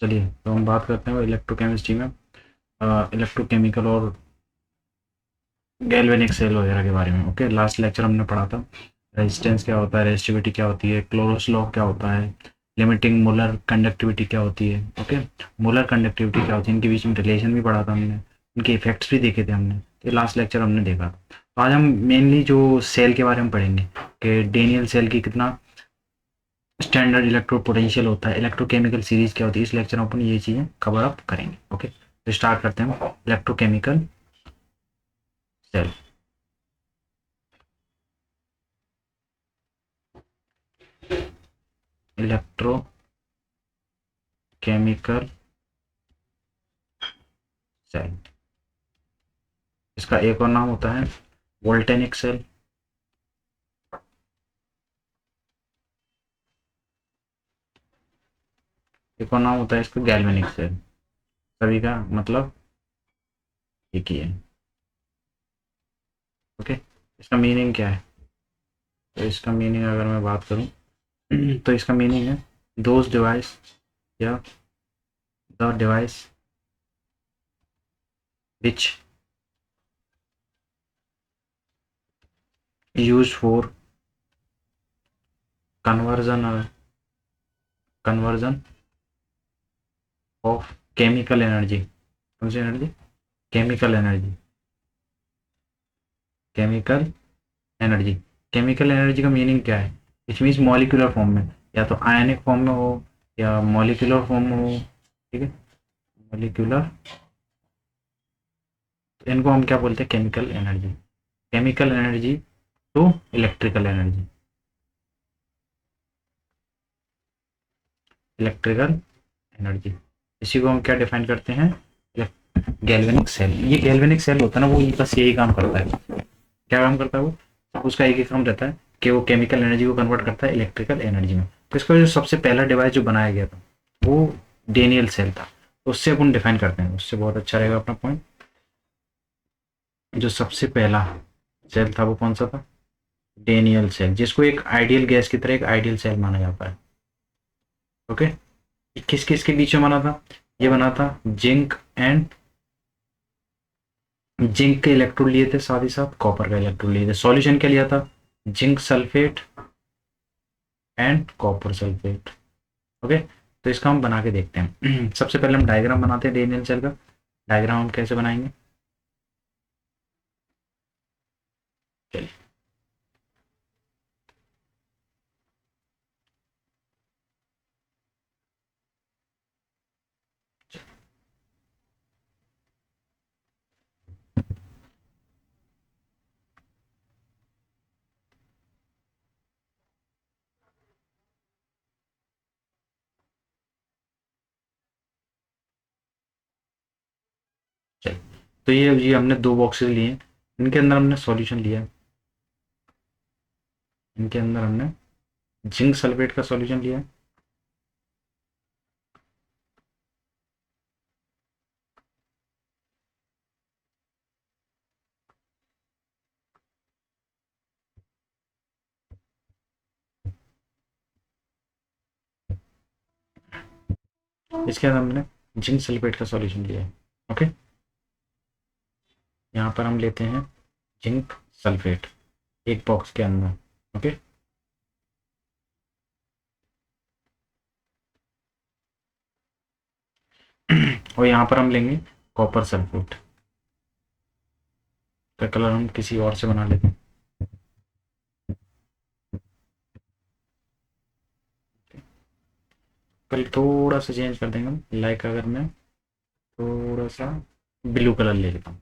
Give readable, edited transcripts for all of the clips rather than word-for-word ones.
चलिए तो हम बात करते हैं इलेक्ट्रोकेमिस्ट्री में इलेक्ट्रोकेमिकल और गैल्वेनिक सेल वगैरह के बारे में। ओके, लास्ट लेक्चर हमने पढ़ा था रेजिस्टेंस क्या होता है, रेजिस्टिविटी क्या होती है, क्लोरोस लॉ क्या होता है, लिमिटिंग मोलर कंडक्टिविटी क्या होती है। ओके, मोलर कंडक्टिविटी क्या होती है, इनके बीच में रिलेशन भी पढ़ा था हमने, इनके इफेक्ट्स भी देखे थे हमने। तो लास्ट लेक्चर हमने देखा। तो आज हम मेनली जो सेल के बारे में पढ़ेंगे कि डेनियल सेल की कितना स्टैंडर्ड इलेक्ट्रो पोटेंशियल होता है, इलेक्ट्रोकेमिकल सीरीज क्या होती है। इस लेक्चर में अपन ये चीज़ें कवर अप करेंगे। ओके, तो स्टार्ट करते हैं इलेक्ट्रोकेमिकल सेल। इलेक्ट्रोकेमिकल सेल, इसका एक और नाम होता है वोल्टेनिक सेल, एक और नाम होता है इसका गैल्वेनिक सेल। सभी का मतलब एक ही है। ओके, इसका मीनिंग क्या है? तो इसका मीनिंग अगर मैं बात करूं तो इसका मीनिंग है दोज डिवाइस या the device which use for conversion conversion of chemical energy. कौन सी energy? Chemical energy. Chemical energy, chemical energy का मीनिंग क्या है? इट मीन्स मॉलिक्यूलर फॉर्म में, या तो आयनिक फॉर्म में हो या मॉलिक्यूलर फॉर्म में हो। ठीक है, मॉलिक्यूलर, तो इनको हम क्या बोलते हैं? Chemical energy. Chemical energy to electrical energy, electrical energy. इसी को हम क्या डिफाइन करते हैं? Galvanic cell. ये गैल्वेनिक सेल होता है ना, वो ये बस यही काम करता है। क्या काम करता है वो? उसका एक ही काम रहता है कि वो केमिकल एनर्जी को कन्वर्ट करता है इलेक्ट्रिकल एनर्जी में। तो इसका जो सबसे पहला डिवाइस जो बनाया गया था वो डेनियल सेल था। तो उससे अपन डिफाइन करते हैं, उससे बहुत अच्छा रहेगा अपना पॉइंट। जो सबसे पहला सेल था वो कौन सा था? डेनियल सेल, जिसको एक आइडियल गैस की तरह एक आइडियल सेल माना जाता है। ओके, किस किस के बीच में बना था? ये बना था जिंक एंड, जिंक के इलेक्ट्रोड लिए थे, साथ ही साथ कॉपर का इलेक्ट्रोड लिए थे। सॉल्यूशन क्या लिया था? Zinc sulphate and copper sulphate. Okay, तो इसका हम बना के देखते हैं। सबसे पहले हम डायग्राम बनाते हैं डेनियल सेल का। डायग्राम हम कैसे बनाएंगे? चलिए, चलिए। तो ये हमने दो बॉक्सेस लिए हैं, इनके अंदर हमने सॉल्यूशन लिया है। इनके अंदर हमने जिंक सल्फेट का सॉल्यूशन लिया है। इसके अंदर हमने जिंक सल्फेट का सॉल्यूशन लिया है। ओके, यहाँ पर हम लेते हैं जिंक सल्फेट एक बॉक्स के अंदर। ओके, और यहाँ पर हम लेंगे कॉपर सल्फेट का कलर हम किसी और से बना लेते हैं। कल थोड़ा सा चेंज कर देंगे हम, लाइक अगर मैं थोड़ा सा ब्लू कलर ले लेता हूँ।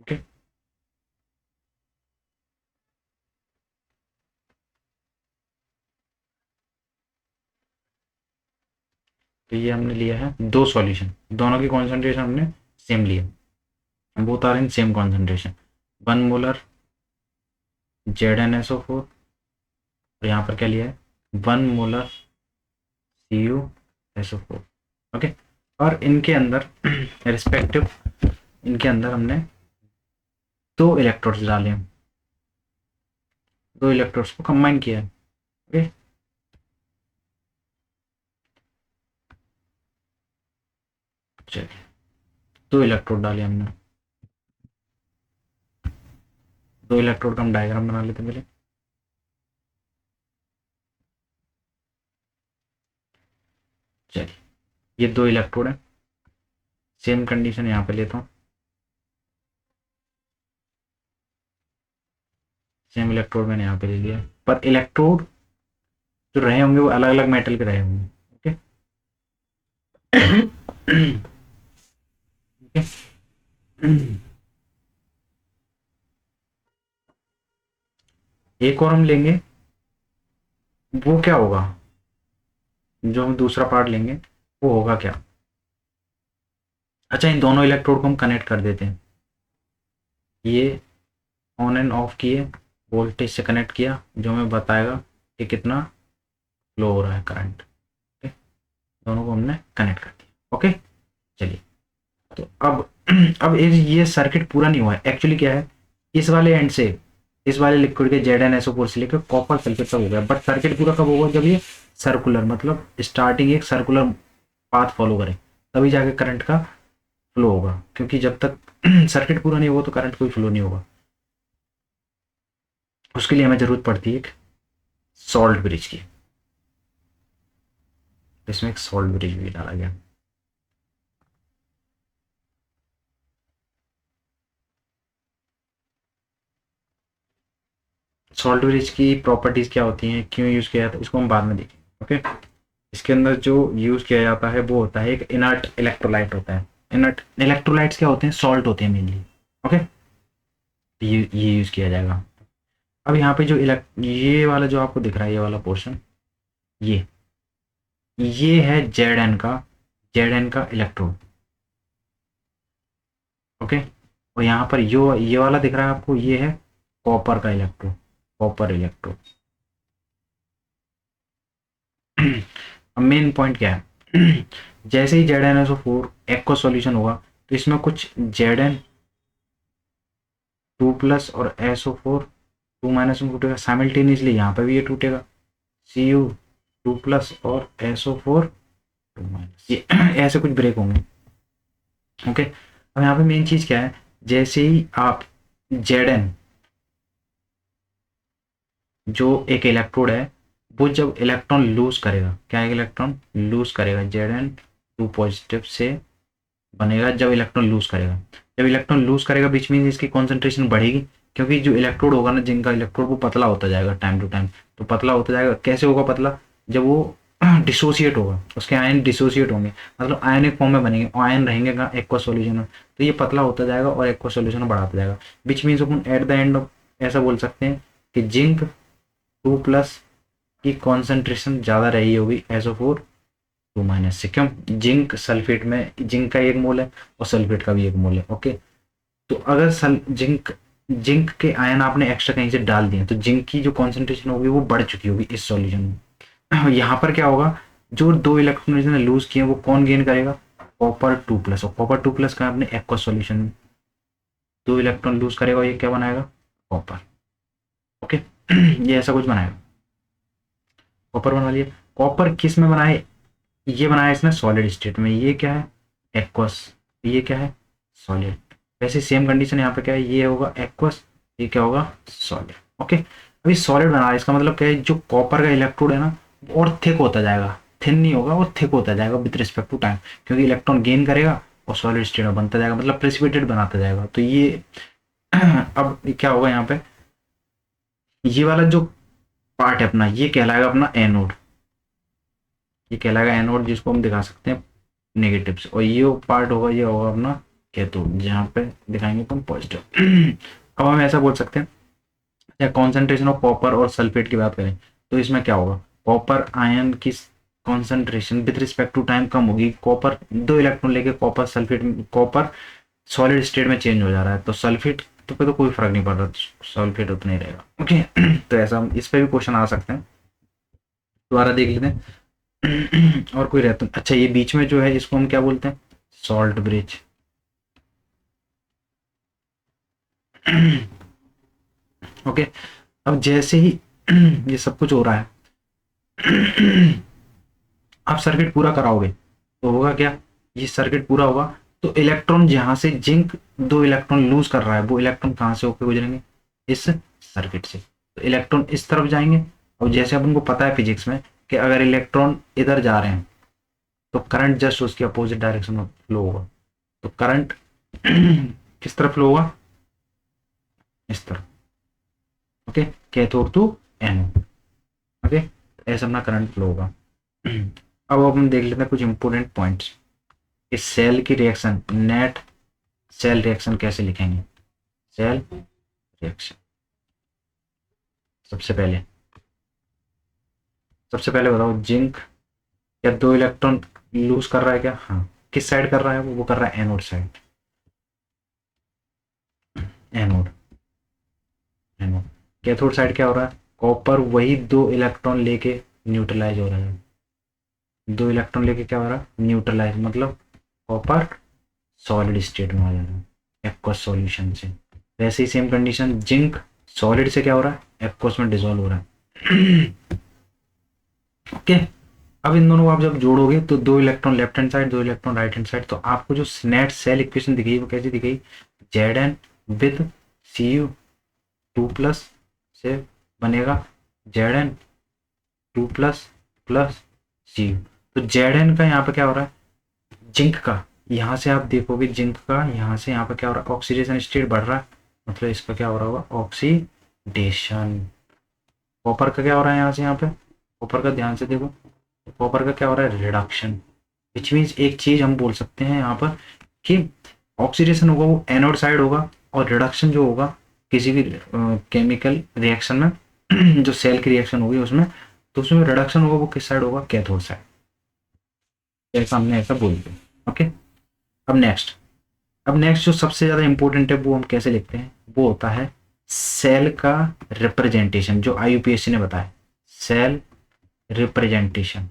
ओके, तो ये हमने लिया है दो सॉल्यूशन, दोनों की कॉन्सेंट्रेशन हमने सेम लिया, both are in same concentration. 1 molar ZnSO4, और यहाँ पर क्या लिया है? 1 मोलर CuSO4। ओके, और इनके अंदर रिस्पेक्टिव, इनके अंदर हमने दो इलेक्ट्रोड्स डाले हैं, दो इलेक्ट्रोड्स को कंबाइन किया है। ओके, चलिए 2 इलेक्ट्रोड डाले हमने, 2 इलेक्ट्रोड का हम डायग्राम बना लेते हैं पहले। चलिए ये 2 इलेक्ट्रोड है, सेम कंडीशन यहाँ पे लेता हूँ, सेम इलेक्ट्रोड मैंने यहाँ पे ले लिया, पर इलेक्ट्रोड जो रहे होंगे वो अलग अलग मेटल के रहे होंगे। ओके एक और हम लेंगे, वो क्या होगा, जो हम दूसरा पार्ट लेंगे वो होगा क्या। अच्छा इन दोनों इलेक्ट्रोड को हम कनेक्ट कर देते हैं, ये ऑन एंड ऑफ किए, वोल्टेज से कनेक्ट किया जो हमें बताएगा कि कितना फ्लो हो रहा है करंट। ओके दोनों को हमने कनेक्ट कर दिया। ओके चलिए तो अब ये सर्किट पूरा नहीं हुआ है, एक्चुअली क्या है, इस वाले एंड से इस वाले लिक्विड के ZnSO4 से लेकर कॉपर सल्फेट तक हो गया, बट सर्किट पूरा कब होगा, जब ये सर्कुलर मतलब स्टार्टिंग एक सर्कुलर पाथ फॉलो करे तभी जाके करंट का फ्लो होगा, क्योंकि जब तक सर्किट पूरा नहीं होगा तो करंट कोई फ्लो नहीं होगा। उसके लिए हमें जरूरत पड़ती है एक सॉल्ट ब्रिज की, इसमें एक सॉल्ट ब्रिज भी डाला गया। सॉल्ट ब्रिज की प्रॉपर्टीज क्या होती हैं, क्यों यूज किया जाता है, इसको हम बाद में देखेंगे। ओके इसके अंदर जो यूज किया जाता है वो होता है एक इनर्ट इलेक्ट्रोलाइट होता है। इनर्ट इलेक्ट्रोलाइट्स क्या होते हैं, सॉल्ट होते हैं मेनली। ओके ये यूज किया जाएगा। अब यहाँ पे जो ये वाला जो आपको दिख रहा है, ये वाला पोर्शन, ये ये है जेड एन का इलेक्ट्रोड। ओके और यहाँ पर ये वाला दिख रहा है आपको, ये है कॉपर का इलेक्ट्रोड, कॉपर इलेक्ट्रोड। अब मेन पॉइंट क्या है, जैसे ही ZnSO4 एक्वा सॉल्यूशन होगा तो इसमें कुछ Zn2+ और SO4 2- में टूटेगा साइमल्टेनियसली, यहाँ पर भी ये टूटेगा Cu2+ और SO4 2-, ये ऐसे कुछ ब्रेक होंगे। ओके अब यहाँ पे मेन चीज क्या है, जैसे ही आप Zn जो एक इलेक्ट्रोड है वो जब इलेक्ट्रॉन लूज करेगा, क्या है, इलेक्ट्रॉन लूज करेगा, Zn2+ से बनेगा जब इलेक्ट्रॉन लूज करेगा, जब इलेक्ट्रॉन लूज करेगा बीच में इसकी कॉन्सेंट्रेशन बढ़ेगी, क्योंकि जो इलेक्ट्रोड होगा ना, जिनका इलेक्ट्रोड वो पतला होता जाएगा टाइम टू टाइम, तो पतला होता जाएगा, कैसे होगा पतला, जब वो डिसोसिएट होगा, उसके आयन डिसोसिएट होंगे, मतलब आयनिक फॉर्म में बनेंगे, आयन रहेंगे कहाँ, एक्वा सॉल्यूशन में, तो ये पतला होता जाएगा और एक्वा सॉल्यूशन बढ़ाता जाएगा, which means upon at the end ऐसा बोल सकते हैं कि Zn2+ की कॉन्सेंट्रेशन ज़्यादा रही होगी SO4 2- से। क्यों, जिंक सल्फेट में जिंक का 1 मोल है और सल्फेट का भी 1 मोल है। ओके तो अगर जिंक के आयन आपने एक्स्ट्रा कहीं से डाल दिए तो जिंक की जो कॉन्सेंट्रेशन होगी वो बढ़ चुकी होगी इस सॉल्यूशन में। यहाँ पर क्या होगा, जो 2 इलेक्ट्रॉन ने लूज किए वो कौन गेन करेगा, कॉपर 2+, और कॉपर 2+ का अपने एक्वा सॉल्यूशन में 2 इलेक्ट्रॉन लूज करेगा, ये क्या बनाएगा, कॉपर। ओके ये ऐसा कुछ बनाएगा, कॉपर बना लिया। कॉपर किस में बनाए, ये बनाया इसने सॉलिड स्टेट में, ये क्या है एक्वस, ये क्या है सॉलिड। वैसे सेम कंडीशन यहाँ पे क्या है, ये होगा एक्वस, ये क्या होगा सॉलिड। ओके अभी सॉलिड बना, इसका मतलब क्या है, जो कॉपर का इलेक्ट्रोड है ना और थिक होता जाएगा, थिन नहीं होगा और थिक होता जाएगा विद रिस्पेक्ट टू टाइम, क्योंकि इलेक्ट्रॉन गेन करेगा और सॉलिड स्टेट में बनता जाएगा, मतलब प्रेसिपिटेट बनाता जाएगा। तो ये अब क्या होगा यहाँ पे, ये वाला जो पार्ट है अपना, ये कहलाएगा अपना एनोड, ये कहलाएगा एनोड, जिसको हम दिखा सकते हैं नेगेटिव से, और ये पार्ट होगा, ये होगा अपना कैथोड, जहाँ पे दिखाएंगे अपन पॉजिटिव। अब हम ऐसा बोल सकते हैं, या कॉन्सेंट्रेशन ऑफ कॉपर और सल्फेट की बात करें तो इसमें क्या होगा, कॉपर आयन की concentration with respect to time कम होगी, कॉपर 2 इलेक्ट्रॉन लेके copper sulphate, copper solid state में चेंज हो जा रहा है, तो सल्फेट तो पे तो कोई फर्क नहीं पड़ रहा, सल्फेट उतना ही रहेगा। ओके तो ऐसा हम इस पे भी क्वेश्चन आ सकते हैं, दोबारा देख लेते हैं। और कोई रहता, अच्छा ये बीच में जो है इसको हम क्या बोलते हैं, सॉल्ट ब्रिज। ओके अब जैसे ही ये सब कुछ हो रहा है, आप सर्किट पूरा कराओगे तो होगा क्या, ये सर्किट पूरा होगा तो इलेक्ट्रॉन जहां से जिंक 2 इलेक्ट्रॉन लूज कर रहा है वो इलेक्ट्रॉन कहाँ से होकर गुजरेंगे, इस सर्किट से। तो इलेक्ट्रॉन इस तरफ जाएंगे और जैसे अपन को पता है फिजिक्स में कि अगर इलेक्ट्रॉन इधर जा रहे हैं तो करंट जस्ट उसके अपोजिट डायरेक्शन में फ्लो होगा। तो करंट किस तरफ फ्लो होगा, इस तरफ। Okay, cathode to anode. Okay, ऐसा अपना करंट फ्लो होगा। अब अपन देख लेते हैं कुछ इंपोर्टेंट पॉइंट्स। इस सेल की रिएक्शन, नेट सेल रिएक्शन कैसे लिखेंगे, सेल रिएक्शन। सबसे पहले बताओ, जिंक या 2 इलेक्ट्रॉन लूज कर रहा है क्या, हाँ। किस साइड कर रहा है वो कर रहा है anode side, anode anode. Cathode side क्या हो रहा है, कॉपर वही 2 इलेक्ट्रॉन लेके न्यूट्रलाइज हो रहा है। 2 इलेक्ट्रॉन लेके क्या हो रहा है, न्यूट्रलाइज, मतलब कॉपर सॉलिड स्टेट में आ जा रहा है एक्वस सॉल्यूशन से। वैसे ही सेम कंडीशन, जिंक सॉलिड से क्या हो रहा है, एक्वस में डिजोल्व हो रहा है। ओके, अब इन दोनों को आप जब जोड़ोगे तो 2 electron left hand side, 2 electron right hand side, तो आपको जो नेट सेल इक्वेशन दिखेगी वो कैसी दिखेगी, Z N with C U 2+ से बनेगा Z N 2+ plus C U. तो जेड एन का यहाँ पे क्या हो रहा है, जिंक का, यहाँ से आप देखोगे जिंक का यहाँ से यहाँ पे क्या हो रहा है, ऑक्सीडेशन स्टेट बढ़ रहा है, मतलब इसका क्या हो रहा होगा, ऑक्सीडेशन। कॉपर का क्या हो रहा है यहाँ से यहाँ पे, कॉपर का ध्यान से देखो, कॉपर का क्या हो रहा है, रिडक्शन। विच मीन्स एक चीज हम बोल सकते हैं यहाँ पर कि ऑक्सीडेशन होगा वो एनोड साइड होगा, और रिडक्शन जो होगा किसी भी केमिकल रिएक्शन में जो सेल की रिएक्शन होगी उसमें, तो उसमें रिडक्शन होगा वो किस साइड होगा, कैथोड साइड। जैसा हमने ऐसा बोल दिया। ओके, अब नेक्स्ट जो सबसे ज्यादा इंपॉर्टेंट है वो हम कैसे लिखते हैं, वो होता है सेल का रिप्रेजेंटेशन, जो आईयूपीएससी ने बताया, सेल रिप्रेजेंटेशन।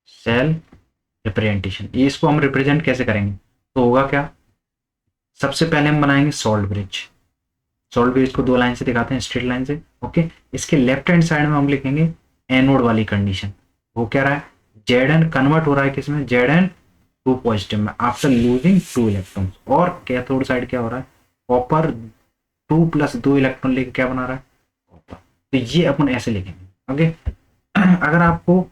सेल रिप्रेजेंटेशन, ये इसको हम रिप्रेजेंट कैसे करेंगे, तो होगा क्या, सबसे पहले हम बनाएंगे सॉल्ट ब्रिज। सॉल्ट ब्रिज को 2 लाइन से दिखाते हैं, स्ट्रेट लाइन से। ओके, इसके लेफ्ट हैंड साइड में हम लिखेंगे एनोड वाली कंडीशन। वो क्या रहा है, जेड एन कन्वर्ट हो रहा है किसमें, जेड एन 2 पॉजिटिव में आफ्टर लूजिंग 2 इलेक्ट्रॉन। और कैथोड साइड क्या हो रहा है, कॉपर 2+2 इलेक्ट्रॉन लेके क्या बना रहा है, कॉपर। तो ये अपन ऐसे लिखेंगे। ओके, अगर आपको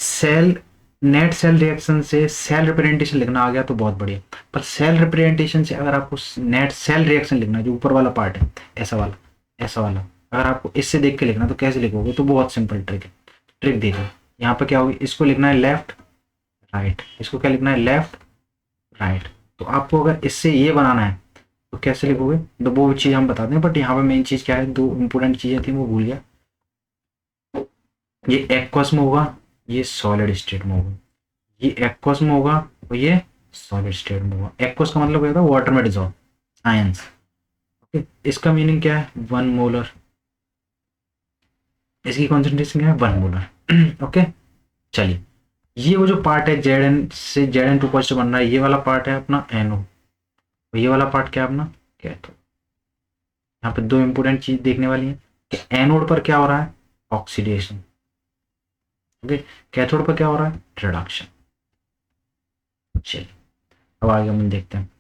सेल नेट सेल रिएक्शन से सेल रिप्रेजेंटेशन लिखना आ गया तो बहुत बढ़िया, पर सेल रिप्रेजेंटेशन से अगर आपको नेट सेल रिएक्शन लिखना, जो ऊपर वाला पार्ट है, ऐसा वाला अगर आपको इससे देख के लिखना तो कैसे लिखोगे, तो बहुत सिंपल ट्रिक है। ट्रिक देखो, यहाँ पे क्या होगी, इसको लिखना है लेफ्ट राइट, इसको क्या लिखना है, लेफ्ट राइट। तो आपको अगर इससे ये बनाना है तो कैसे लिखोगे, तो वो चीज़ हम बता दें, बट यहाँ पे मेन चीज़ क्या है, 2 इंपॉर्टेंट चीज़ें थी वो भूल गया। ये एक्वस में होगा, ये सॉलिड स्टेट में होगा, ये एक्वस में होगा और ये सॉलिड स्टेट में होगा। एक्वस का मतलब क्या होता है, वाटर में डिजॉल्व आयंस। ओके, इसका मीनिंग क्या है, 1 मोलर, इसकी कॉन्सेंट्रेशन क्या है, 1 मोलर। ओके, चलिए, ये वो जो पार्ट है जेड एन से जेड एन 2 पॉजिटिव बन रहा है, ये वाला पार्ट है अपना एनओ, और ये वाला पार्ट क्या है अपना कैथोड। यहाँ पे 2 इंपॉर्टेंट चीज देखने वाली है कि एनोड पर क्या हो रहा है, ऑक्सीडेशन। ओके, कैथोड पर क्या हो रहा है, रिडक्शन। चलिए, अब आगे हम देखते हैं।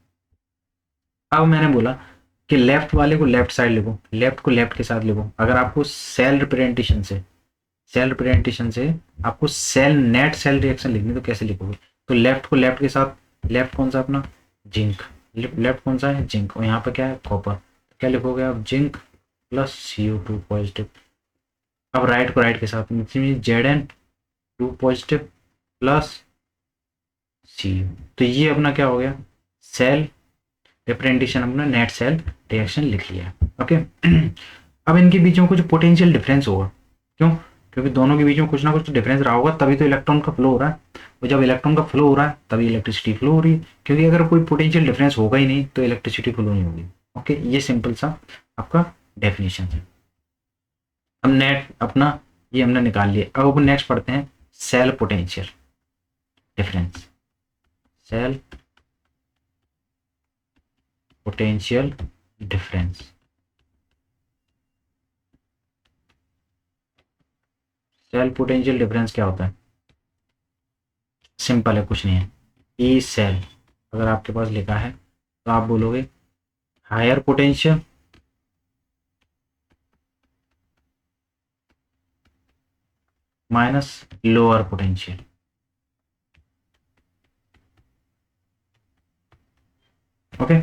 अब मैंने बोला कि लेफ्ट वाले को लेफ्ट साइड लिखो, लेफ्ट को लेफ्ट के साथ लिखो। अगर आपको सेल रिप्रेजेंटेशन से आपको सेल नेट सेल रिएक्शन लिखनी तो कैसे लिखोगे, तो लेफ्ट को लेफ्ट के साथ, लेफ्ट कौन सा अपना जिंक, लेफ्ट कौन सा है, जिंक, और यहाँ पे क्या है, कॉपर। क्या लिखोगे आप, जिंक प्लस CO2 पॉजिटिव। अब राइट को राइट के साथ, Z N 2 positive plus CO। तो ये अपना क्या हो गया, सेल रिप्रेजेंटेशन, अपना नेट सेल रिएक्शन लिख लिया। ओके, अब इनके बीच में कुछ पोटेंशियल डिफरेंस होगा, क्यों, क्योंकि दोनों के बीच में कुछ ना कुछ तो डिफरेंस रहा होगा, तभी तो इलेक्ट्रॉन का फ्लो हो रहा है। और जब इलेक्ट्रॉन का फ्लो हो रहा है तभी इलेक्ट्रिसिटी फ्लो हो रही है, क्योंकि अगर कोई पोटेंशियल डिफरेंस होगा ही नहीं तो इलेक्ट्रिसिटी फ्लो नहीं होगी। ओके, ये सिंपल सा आपका डेफिनेशन है। अब नेट अपना ये हमने निकाल लिया। अब अपन नेक्स्ट पढ़ते हैं cell potential difference, cell potential difference. Cell potential difference क्या होता है? सिंपल है, कुछ नहीं है। ई सेल अगर आपके पास लिखा है तो आप बोलोगे higher potential minus lower potential. Okay,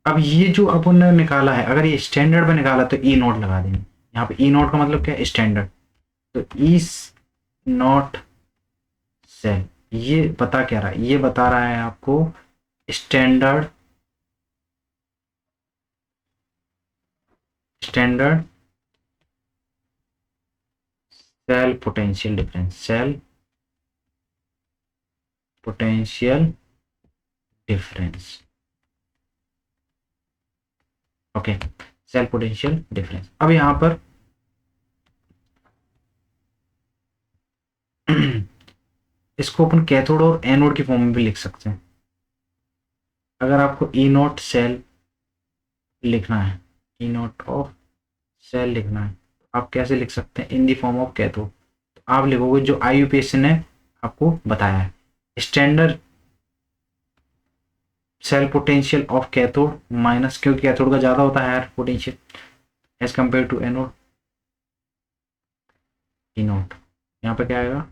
अब ये जो अपन ने निकाला है, अगर ये स्टैंडर्ड में निकाला तो ई नॉट लगा देंगे। यहाँ पे ई नॉट का मतलब क्या है? स्टैंडर्ड। तो ई नॉट सेल ये बता क्या रहा है? ये बता रहा है आपको standard standard cell potential difference, cell potential difference. Okay, cell potential difference. अब यहां पर इसको अपन कैथोड और एनोड की फॉर्म में भी लिख सकते हैं। अगर आपको ई नॉट सेल लिखना है, ई नॉट ऑफ सेल लिखना है, आप कैसे लिख सकते हैं? In the form of cathode. तो आप लिखोगे जो आईयूपीएसी ने आपको बताया है, standard cell potential of cathode minus, क्योंकि कैथोड का ज़्यादा होता है higher potential as compare to anode, E naught. यहाँ पे क्या आएगा?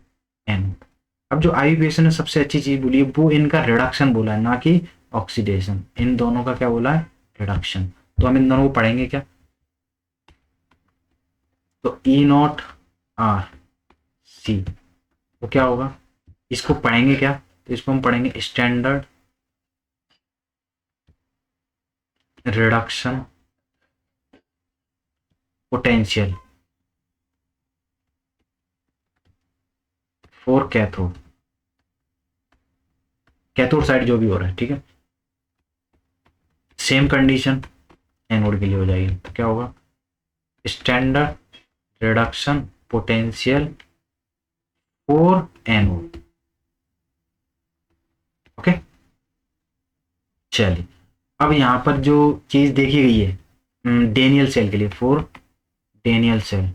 एनोड। अब जो आईयूपीएसी ने सबसे अच्छी चीज़ बोली है वो इनका रिडक्शन बोला है, ना कि ऑक्सीडेशन। इन दोनों का क्या बोला है? रिडक्शन। तो हम इन दोनों को पढ़ेंगे क्या? तो ई नॉट आर सी वो क्या होगा? इसको पढ़ेंगे क्या? तो इसको हम पढ़ेंगे standard reduction potential for cathode, cathode side जो भी हो रहा है, ठीक है। सेम कंडीशन एनोड के लिए हो जाएगी। तो क्या होगा? Standard reduction potential for anode. Okay, चलिए अब यहां पर जो चीज देखी गई है डेनियल सेल के लिए, for Daniell cell,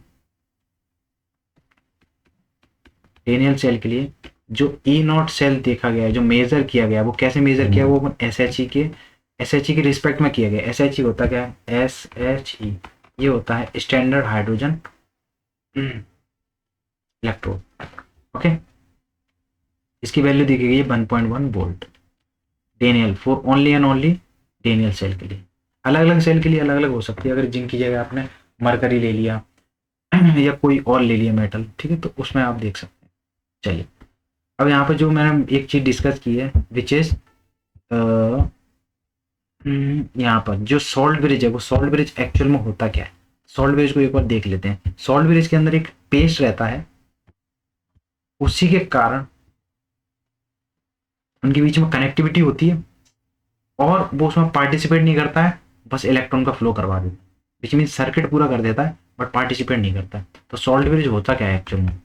Daniell cell के लिए जो ई नॉट सेल देखा गया है, जो मेजर किया गया है, वो कैसे मेजर किया? वो एस एच ई के रिस्पेक्ट में किया गया। एस एच ई होता क्या है? एस एच ई ये होता है स्टैंडर्ड हाइड्रोजन इलेक्ट्रोड। ओके, इसकी वैल्यू दी गई है 1.1 volt Daniell, for only and only Daniell cell के लिए। अलग अलग सेल के लिए अलग अलग हो सकती है। अगर जिंक की जगह आपने मरकरी ले लिया या कोई और ले लिया मेटल, ठीक है, तो उसमें आप देख सकते हैं। चलिए अब यहाँ पर जो मैंने एक चीज डिस्कस की है विच इज यहाँ पर जो सॉल्ट ब्रिज है, वो सॉल्ट ब्रिज एक्चुअल में होता क्या है? सॉल्ट ब्रिज को एक बार देख लेते हैं। सॉल्ट ब्रिज के अंदर एक पेस्ट रहता है, उसी के कारण उनके बीच में कनेक्टिविटी होती है और वो उसमें पार्टिसिपेट नहीं करता है, बस इलेक्ट्रॉन का फ्लो करवा देता है, विच मीन सर्किट पूरा कर देता है बट पार्टिसिपेट नहीं करता है। तो सॉल्ट ब्रिज होता क्या है एक्चुअल में?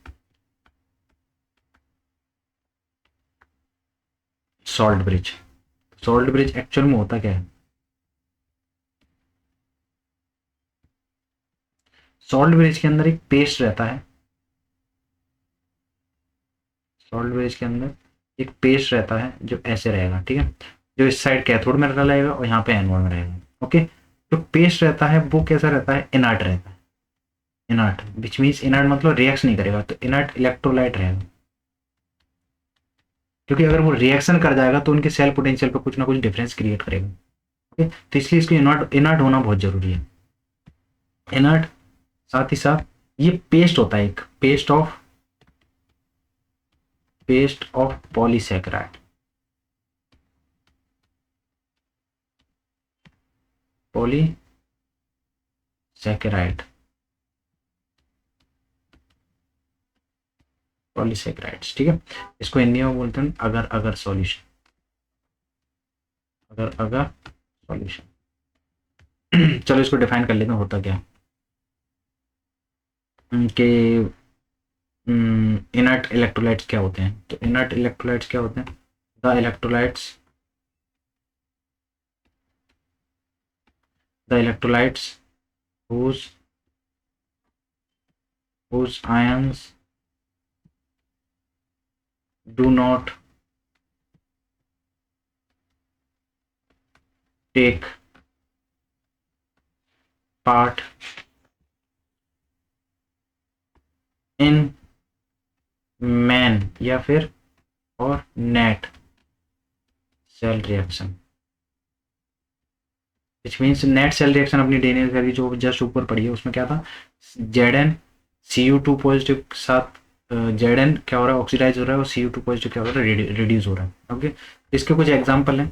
सॉल्ट ब्रिज एक्चुअल में होता क्या है? सॉल्ट ब्रिज के अंदर एक पेस्ट रहता है, सॉल्ट ब्रिज के अंदर एक पेस्ट रहता है जो ऐसे रहेगा, ठीक है, जो इस साइड कैथोड में रहेगा और यहाँ पे एनोड में रहेगा। ओके, जो पेस्ट रहता है वो कैसा रहता है? इनर्ट रहता है। इनर्ट विच मीन्स इनर्ट मतलब रिएक्शन नहीं करेगा, तो इनर्ट इलेक्ट्रोलाइट रहेगा। क्योंकि अगर वो रिएक्शन कर जाएगा तो उनके सेल पोटेंशियल पर कुछ ना कुछ डिफरेंस क्रिएट करेगा। ओके, तो इसलिए इसको इनर्ट इनर्ट होना बहुत जरूरी है। इनर्ट, साथ ही साथ ये पेस्ट होता है, एक paste of polysaccharide, polysaccharide polysaccharides, ठीक है। इसको हिंदी में बोलते हैं अगर अगर सॉल्यूशन, अगर अगर सॉल्यूशन। चलो इसको डिफाइन कर लेते हैं होता क्या कि इनर्ट इलेक्ट्रोलाइट्स क्या होते हैं। तो इनर्ट इलेक्ट्रोलाइट्स क्या होते हैं? The electrolytes whose whose ions do not take part in man या फिर और net cell reaction, which means net cell reaction अपनी डीएनए की जो जस्ट ऊपर पड़ी है उसमें क्या था, जेड Cu2 पॉजिटिव के साथ जेड क्या हो रहा है, ऑक्सीडाइज हो रहा है, और Cu2 पॉजिटिव क्या हो रहा है, रिड्यूस हो रहा है। ओके, इसके कुछ एग्जाम्पल हैं।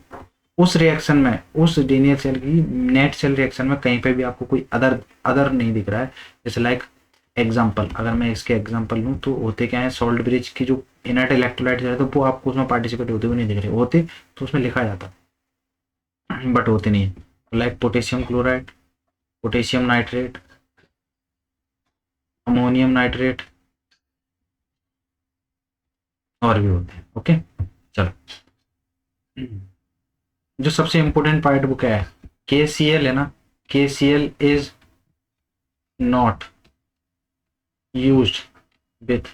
उस रिएक्शन में, उस डीएनए सेल की नेट सेल रिएक्शन में कहीं पे भी आपको कोई अदर नहीं दिख रहा है। जैसे लाइक एग्जाम्पल, अगर मैं इसके एग्जाम्पल लूँ तो होते क्या है, सॉल्ट ब्रिज की जो इनर्ट इलेक्ट्रोलाइट है तो वो आपको उसमें पार्टिसिपेट होते हुए नहीं दिख रहे, होते तो उसमें लिखा जाता बट होते नहीं है। Like potassium chloride, potassium nitrate, ammonium nitrate और भी होते हैं। ओके, चलो जो सबसे इंपॉर्टेंट पार्ट वो क्या है, KCl है ना, KCl is not used with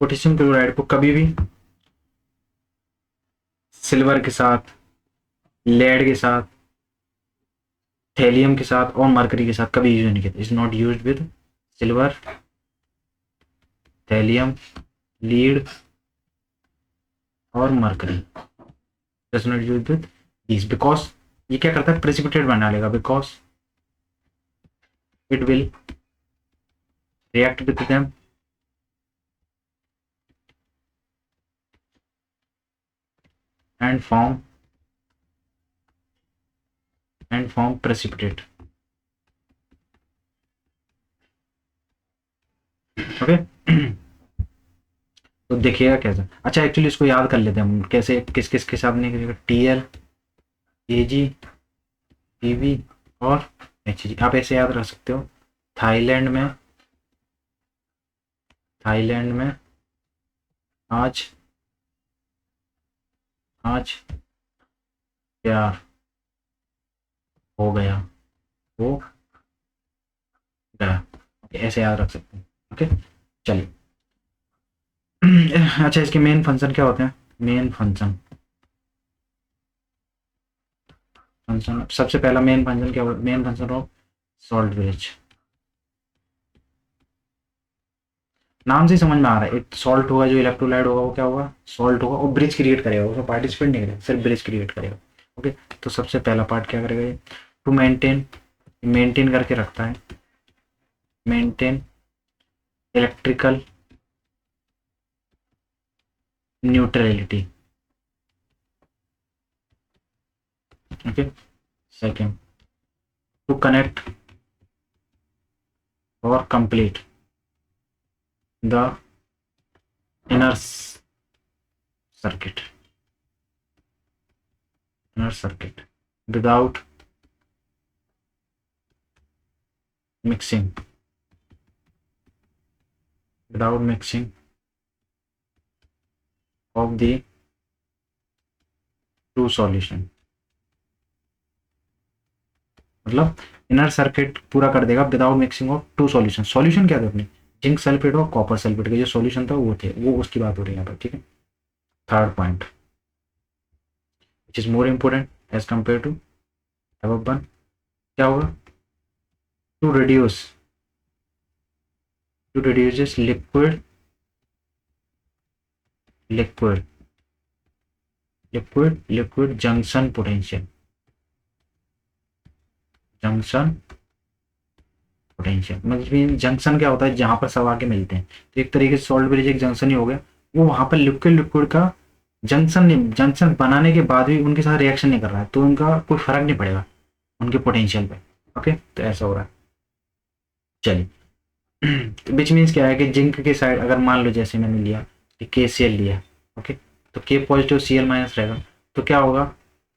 potassium chloride को कभी भी सिल्वर के साथ, लेड के साथ, थैलियम के साथ और मरकरी के साथ कभी यूज नहीं किया। Is not used with silver, thallium, lead और mercury, does not use with these because ये क्या करता है, प्रेसिपिटेट बना लेगा, because it will react with them and form precipitate। Okay तो देखिएगा कैसे। अच्छा एक्चुअली इसको याद कर लेते हैं हम कैसे, किस किस के साथ नहीं, TL, AG, PB और HG, आप ऐसे याद रख सकते हो। थाईलैंड में आज प्यार हो गया, वो गया, ऐसे याद रख सकते हैं। ओके चलिए अच्छा इसके मेन फंक्शन क्या होते हैं, मेन फंक्शन सबसे पहला मेन फंक्शन क्या होगा, main function of salt bridge, नाम से ही समझ में आ रहा है, एक सॉल्ट होगा, जो इलेक्ट्रोलाइट होगा वो क्या होगा, सॉल्ट होगा, और ब्रिज क्रिएट करेगा, उसमें पार्टिसिपेट नहीं करेगा, सिर्फ ब्रिज क्रिएट करेगा। ओके तो सबसे पहला पार्ट क्या करेगा ये, टू मेंटेन करके रखता है, maintain electrical neutrality. Okay second, to connect और complete the inner circuit without mixing of the two solution। मतलब इनर सर्किट पूरा कर देगा without mixing of two solution. Solution क्या थे अपने, जिंक सल्फेट और कॉपर सल्फेट का जो सॉल्यूशन था वो थे, वो उसकी बात हो रही है यहाँ पर। ठीक है, third point which is more important as compare to above one, क्या होगा, to reduce liquid junction potential, मतलब जंक्शन क्या होता है, जहां पर सब आके मिलते हैं, तो एक तरीके से सॉल्ट ब्रिज एक जंक्शन ही हो गया। वो वहां पर लिक्विड का जंक्शन बनाने के बाद भी उनके साथ रिएक्शन नहीं कर रहा है, तो उनका कोई फर्क नहीं पड़ेगा उनके पोटेंशियल पे। ओके तो ऐसा हो रहा है। चलिए विच मीन्स क्या है कि जिंक के साइड अगर मान लो जैसे मैंने लिया कि KCl लिया, ओके तो K पॉजिटिव Cl माइनस रहेगा, तो क्या होगा,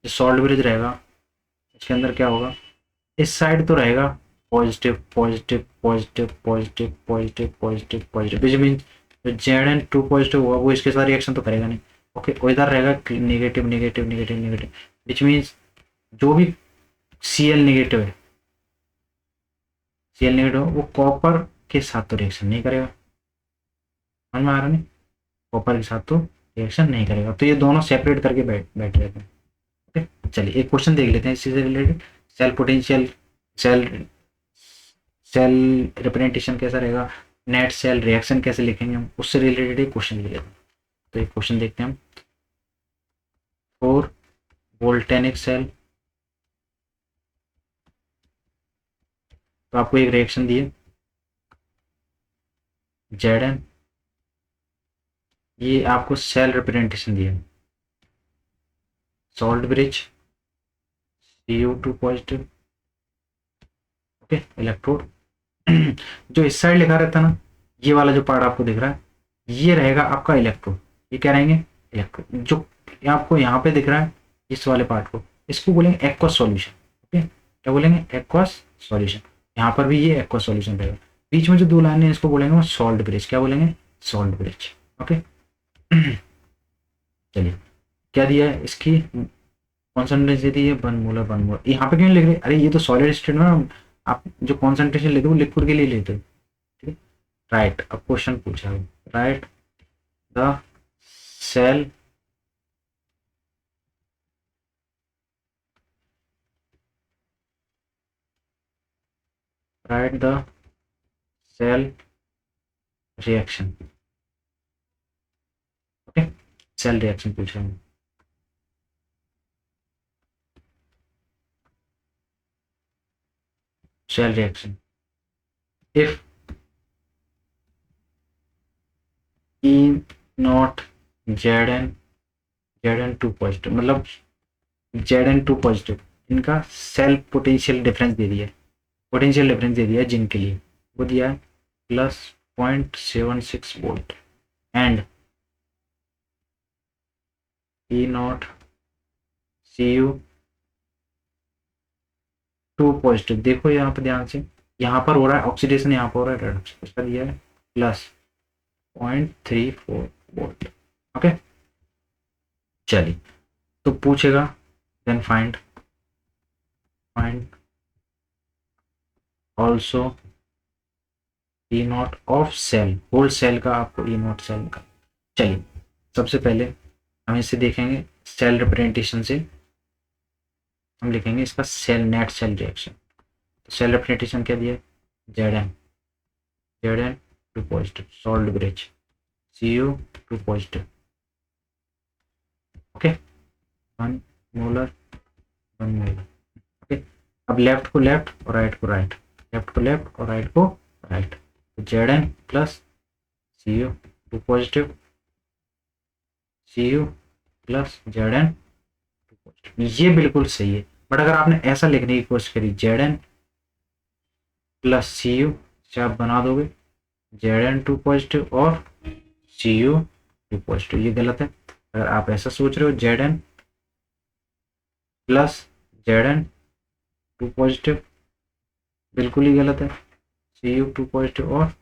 जो सॉल्ट ब्रिज रहेगा इसके अंदर क्या होगा, इस साइड तो रहेगा positive which mean Zn2 positive होगा वो इसके साथ रिएक्शन तो करेगा नहीं। ओके और इधर रहेगा नेगेटिव विच मीन्स जो भी Cl नेगेटिव है वो कॉपर के साथ तो रिएक्शन नहीं करेगा, समझ में आ रहा नहीं, कॉपर के साथ तो रिएक्शन नहीं करेगा, तो ये दोनों सेपरेट करके बैठ रहते हैं। ओके, चलिए एक क्वेश्चन देख लेते हैं इसी से related. Cell potential, cell cell representation कैसा रहेगा, नेट सेल रिएक्शन कैसे लिखेंगे हम, उससे रिलेटेड एक क्वेश्चन ले लेते हैं। तो एक क्वेश्चन देखते हैं हम। फॉर वोल्टेनिक सेल, तो आपको एक रिएक्शन दिए Zn, ये आपको सेल रिप्रेजेंटेशन दिया salt bridge Cu2 positive, okay electrode. जो इस साइड लिखा रहता है ना, ये वाला जो पार्ट आपको दिख रहा है, ये रहेगा आपका इलेक्ट्रोड, ये क्या रहेंगे इलेक्ट्रोड। जो आपको यहाँ पे दिख रहा है इस वाले पार्ट को, इसको बोलेंगे एक्वस सॉल्यूशन। ओके, क्या बोलेंगे एक्वस सॉल्यूशन। यहाँ पर भी ये एक्वस सॉल्यूशन रहेगा। बीच में जो दो लाइन है इसको बोलेंगे सॉल्ट ब्रिज, क्या बोलेंगे सॉल्ट ब्रिज। ओके, चलिए क्या दिया है, इसकी कॉन्सेंट्रेशन दी है 1 मोलर 1 मोलर। यहाँ पे क्यों लिख रहे, अरे ये तो सॉलिड स्टेट में आप जो कॉन्सेंट्रेशन लेते हो लिक्विड के लिए लेते हो, ठीक है। राइट, अब क्वेश्चन पूछा है, write the cell write the cell reaction. Okay, cell reaction पूछा है। Cell reaction if E naught Zn 2 positive, मतलब Zn 2 पॉजिटिव, इनका सेल पोटेंशियल डिफरेंस दे दिया है, पोटेंशियल डिफरेंस दे दिया है जिनके लिए, वो दिया है +0.76 volt and E not Cu2 positive. देखो यहाँ पर ध्यान से, यहाँ पर हो रहा है ऑक्सीडेशन, यहाँ पर हो रहा है रिडक्शन, इसका दिया है +0.34 वोल्ट। ओके, चलिए तो पूछेगा then find also E naught of cell, whole cell का आपको E नॉट सेल का। चलिए सबसे पहले हम इसे देखेंगे सेल रिप्रेजेंटेशन से, हम लिखेंगे इसका सेल नेट सेल रिएक्शन। तो सेल रिप्रेजेंटेशन क्या दिया, Zn 2 positive salt bridge Cu2 positive. Okay, 1 molar 1 molar. Okay, अब लेफ्ट को लेफ्ट और राइट को राइट, लेफ्ट को लेफ्ट और राइट को राइट। तो Zn plus Cu2 positive, Cu plus Zn 2 positive, ये बिल्कुल सही है। बट अगर आपने ऐसा लिखने की कोशिश करी Zn प्लस Cu से आप बना दोगे Zn 2 पॉजिटिव और Cu2 पॉजिटिव, ये गलत है। अगर आप ऐसा सोच रहे हो Zn प्लस Zn 2 पॉजिटिव, बिल्कुल ही गलत है। Cu2 पॉजिटिव और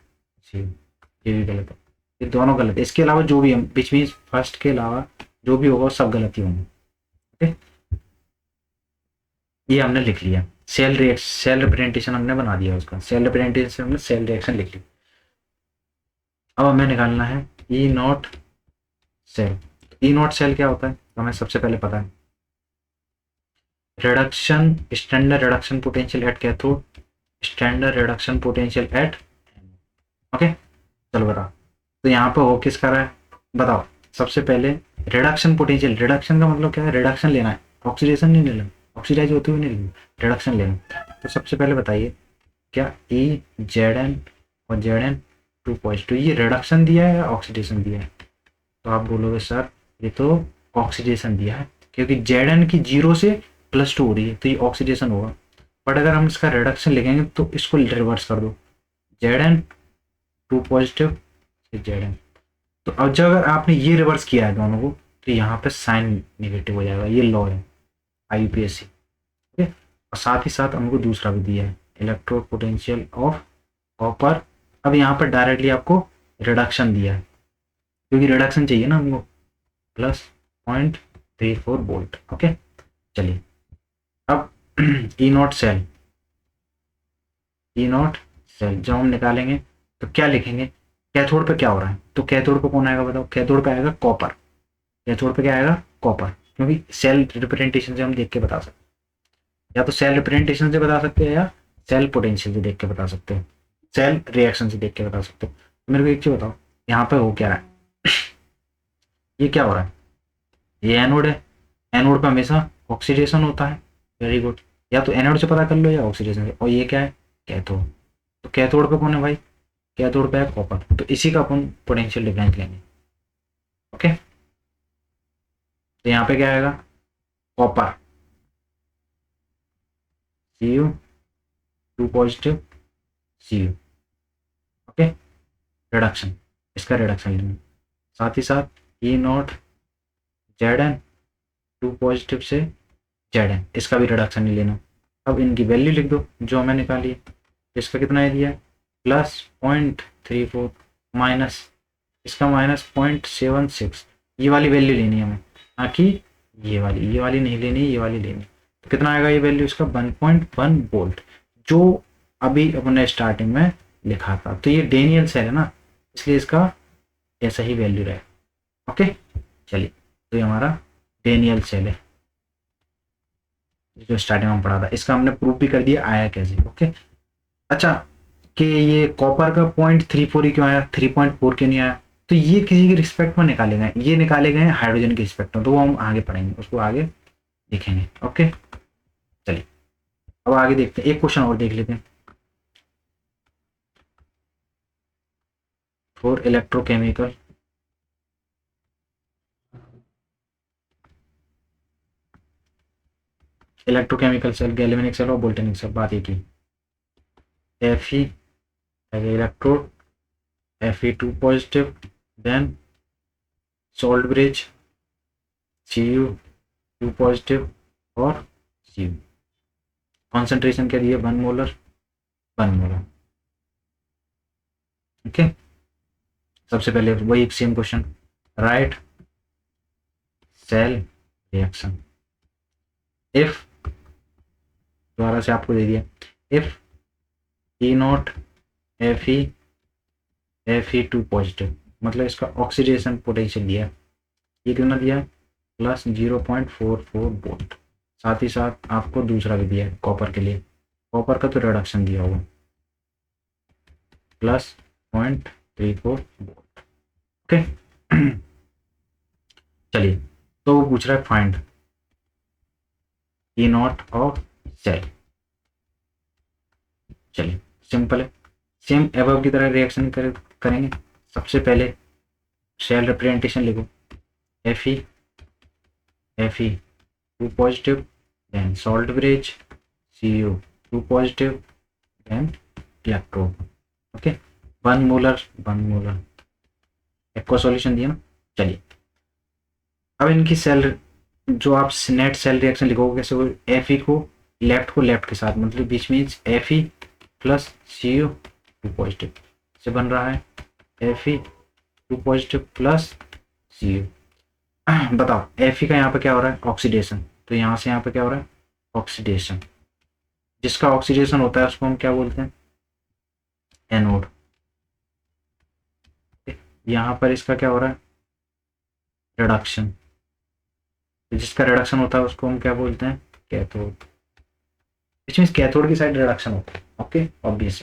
Cu, ये भी गलत है, ये दोनों गलत है। इसके अलावा जो भी हम बीच में फर्स्ट के अलावा जो भी होगा सब गलत ही होंगे। ओके, ये हमने लिख लिया, सेल रिप्रेजेंटेशन हमने बना दिया उसका, सेल रिप्रेजेंटेशन में सेल रिएक्शन लिख लिया। अब हमें निकालना है E naught cell. E naught cell क्या होता है, हमें सबसे पहले पता है reduction, standard reduction potential at cathode, standard reduction potential at. Okay, चलो बताओ, तो यहाँ पे हो किसका रहा है बताओ। सबसे पहले रिडक्शन पोटेंशियल, रिडक्शन का मतलब क्या है, रिडक्शन लेना है, ऑक्सीडेशन नहीं लेना, ऑक्सीडाइज होते हुए नहीं लेना, रिडक्शन लेना। तो सबसे पहले बताइए क्या E Zn और Zn 2 पॉजिटिव ये रिडक्शन दिया है या ऑक्सीडेशन दिया है। तो आप बोलोगे सर ये तो ऑक्सीडेशन दिया है, क्योंकि Zn की 0 से +2 हो रही है तो ये ऑक्सीडेशन होगा। बट अगर हम इसका रिडक्शन लिखेंगे तो इसको रिवर्स कर दो, Zn 2 पॉजिटिव Zn। तो अब जब अगर आपने ये रिवर्स किया है दोनों को, तो यहाँ पे साइन नेगेटिव हो जाएगा, ये लॉ है IUPAC। ओके, और साथ ही साथ हमको दूसरा भी दिया है इलेक्ट्रोड पोटेंशियल ऑफ कॉपर। अब यहाँ पर डायरेक्टली आपको रिडक्शन दिया है, क्योंकि रिडक्शन चाहिए ना हमको, +0.34 वोल्ट। ओके, चलिए अब E नॉट सेल जब हम निकालेंगे तो क्या लिखेंगे, कैथोड पे क्या हो रहा है, तो कैथोड पे कौन आएगा बताओ, कैथोड पे आएगा कॉपर, कैथोड पे क्या आएगा कॉपर, क्योंकि सेल रिप्रेजेंटेशन से हम देख के बता सकते हैं, या तो सेल रिप्रेजेंटेशन से बता सकते हैं या सेल पोटेंशियल से देख के बता सकते हैं, सेल रिएक्शन से देख के बता सकते हो। तो मेरे को एक चीज बताओ, यहाँ पे हो क्या रहा है, ये क्या हो रहा है, ये एनोड है, एनोड पे हमेशा ऑक्सीडेशन होता है, वेरी गुड, या तो एनोड से पता कर लो या ऑक्सीडेशन से, और ये क्या है कैथोड, तो कैथोड पे कौन है भाई, कैथोड पे है कॉपर, तो इसी का अपन पोटेंशियल डिफरेंस लेंगे। ओके, तो यहाँ पे क्या आएगा, copper Cu, 2 positive Cu, okay, reduction, इसका रिडक्शन लेना, साथ ही साथ ई नॉट Zn, 2 पॉजिटिव से Zn, इसका भी रिडक्शन नहीं लेना। अब इनकी वैल्यू लिख दो जो हमें निकाली है, इसका कितना है दिया, +0.34 माइनस इसका -0.76, ये वाली वैल्यू लेनी है हमें, ना कि ये वाली नहीं लेनी, ये वाली लेनी। तो कितना आएगा ये वैल्यू इसका, 1.1 वोल्ट, जो अभी अपने स्टार्टिंग में लिखा था। तो ये डेनियल सेल है ना, इसलिए इसका ऐसा ही वैल्यू रहे। ओके, चलिए, तो ये हमारा डेनियल सेल है जो स्टार्टिंग में पढ़ा था, इसका हमने प्रूफ भी कर दिया आया कैसे। ओके, अच्छा, कि ये कॉपर का 0.34 ही क्यों आया, 3.4 क्यों नहीं आया, तो ये किसी के रिस्पेक्ट में निकाले गए, ये निकाले गए हाइड्रोजन के रिस्पेक्ट में, तो वो हम आगे पढ़ेंगे, उसको आगे देखेंगे। ओके, चलिए अब आगे देखते हैं, एक क्वेश्चन और देख लेते हैं। For electrochemical cell, galvanic cell और वोल्टेनिक सेल, बात एक ही, Fe electrode, Fe2 positive, then salt bridge, Cu 2 positive और Cu, कॉन्सेंट्रेशन क्या दिया, 1 मोलर 1 मोलर। ओके, सबसे पहले वही same question, write cell reaction if, दोबारा से आपको दे दिया, if E not Fe2 positive, मतलब इसका ऑक्सीडेशन पोटेंशियल दिया, ये कितना दिया है, +0.44 वोल्ट, साथ ही साथ आपको दूसरा भी दिया है कॉपर के लिए, कॉपर का तो रिडक्शन दिया होगा +0.34 वोल्ट। ओके, चलिए, तो वो पूछ रहा है find E naught of cell. चलिए सिंपल है, सेम एबव की तरह रिएक्शन करेंगे। सबसे पहले सेल रिप्रेजेंटेशन लिखो, Fe 2 positive, then salt bridge, Cu 2 positive, then electrode. Okay, 1 molar 1 molar, aqua solution दिया ना। चलिए, अब इनकी सेल, जो आप नेट सेल रिएक्शन लिखोगे कैसे, वो Fe को लेफ्ट के साथ, मतलब बीच में Fe प्लस Cu 2 पॉजिटिव से बन रहा है, Fe2 पॉजिटिव प्लस Cu। बताओ Fe का यहाँ पे क्या हो रहा है, ऑक्सीडेशन, तो यहाँ से यहाँ पे क्या हो रहा है, ऑक्सीडेशन, जिसका ऑक्सीडेशन होता है उसको हम क्या बोलते हैं, एनोड। यहाँ पर इसका क्या हो रहा है, रिडक्शन, तो जिसका रिडक्शन होता है उसको हम क्या बोलते हैं, कैथोड, विच मीन्स कैथोड की साइड रिडक्शन होता है। Okay, obvious.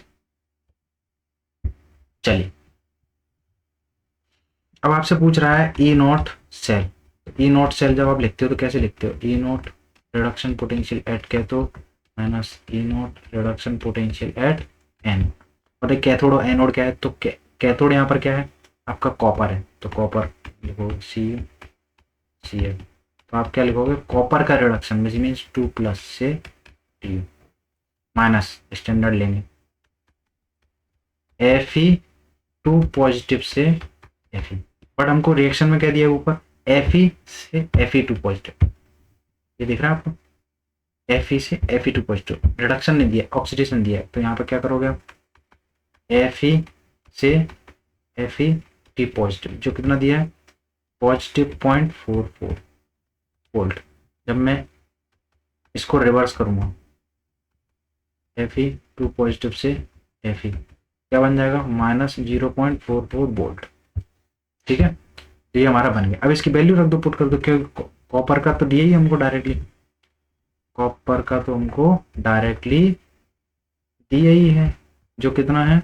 चलिए, अब आपसे पूछ रहा है E naught cell, E naught cell जब आप लिखते हो तो कैसे लिखते हो, E naught reduction potential at cathode minus E naught reduction potential at anode. और कैथोड और एनोड क्या है, तो कैथोड यहाँ पर क्या है आपका कॉपर है, तो कॉपर लिखो Cl, तो आप क्या लिखोगे, कॉपर का रिडक्शन विच मीन्स 2+ से Tu माइनस स्टैंडर्ड लेंगे, Fe2 पॉजिटिव से Fe, बट हमको रिएक्शन में क्या दिया ऊपर, Fe से Fe2 पॉजिटिव, ये दिख रहा है आपको, Fe से Fe2 पॉजिटिव, रिडक्शन नहीं दिया, ऑक्सीडेशन दिया है, तो यहाँ पर क्या करोगे आप, Fe से Fe पॉजिटिव, जो कितना दिया है, पॉजिटिव 0.44 वोल्ट। जब मैं इसको रिवर्स करूँगा, Fe2 पॉजिटिव से Fe, क्या बन जाएगा, -0.44 वोल्ट। ठीक है, तो ये हमारा बन गया। अब इसकी वैल्यू रख दो, पुट कर दो, क्योंकि कॉपर का तो दिया ही हमको डायरेक्टली, कॉपर का तो हमको डायरेक्टली दिया ही है, जो कितना है,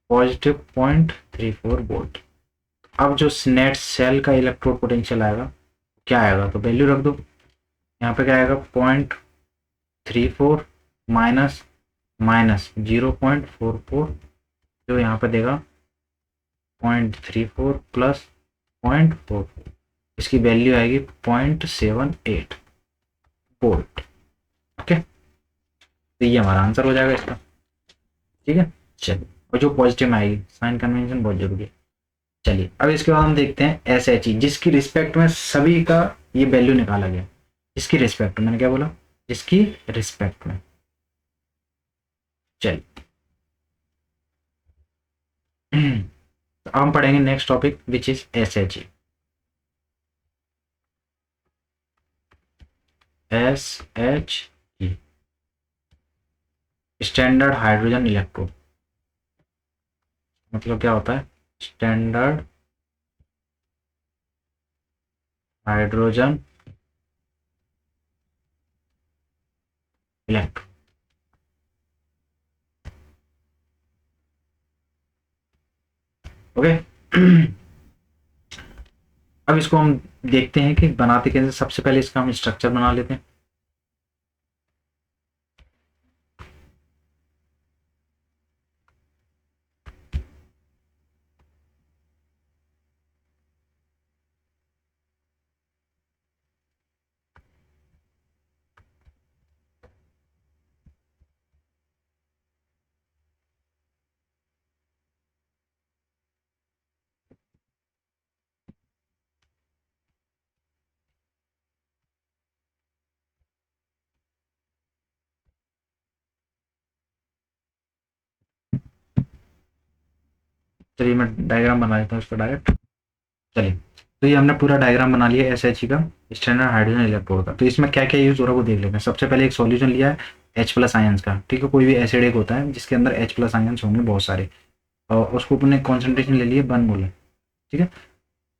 +0.34 वोल्ट। अब जो नेट सेल का इलेक्ट्रोड पोटेंशियल आएगा क्या आएगा, तो वैल्यू रख दो, यहाँ पे क्या आएगा, 0.34 माइनस माइनस 0.44, जो यहाँ पे देगा 0.34 प्लस 0.44, इसकी वैल्यू आएगी 0.78 वोल्ट। ओके, तो ये हमारा आंसर हो जाएगा इसका। ठीक है, चलिए, और जो पॉजिटिव में आएगी, साइन कन्वेंशन बहुत जरूरी है। चलिए, अब इसके बाद हम देखते हैं एस एच ई, जिसकी रिस्पेक्ट में सभी का ये वैल्यू निकाला गया। जिसकी रिस्पेक्ट में, मैंने क्या बोला, जिसकी रिस्पेक्ट में। चलिए, तो अब हम पढ़ेंगे next topic which is S H E. S H E, standard hydrogen electrode, मतलब क्या होता है, स्टैंडर्ड हाइड्रोजन इलेक्ट्रोड। ओके, अब इसको हम देखते हैं कि बनाते कैसे। सबसे पहले इसका हम स्ट्रक्चर बना लेते हैं। चलिए, मैं डायग्राम बना देता हूँ इसका डायरेक्ट। चलिए, तो ये हमने पूरा डायग्राम बना लिया एस एच का, स्टैंडर्ड हाइड्रोजन इलेक्ट्रोड का। तो इसमें क्या क्या यूज हो रहा है वो देख लेते हैं। सबसे पहले एक सॉल्यूशन लिया है H प्लस आयंस का। ठीक है, कोई भी एसिड एक होता है जिसके अंदर H प्लस आयंस होंगे बहुत सारे, और उसको अपने कॉन्सेंट्रेशन ले लिए 1 मोलर। ठीक है,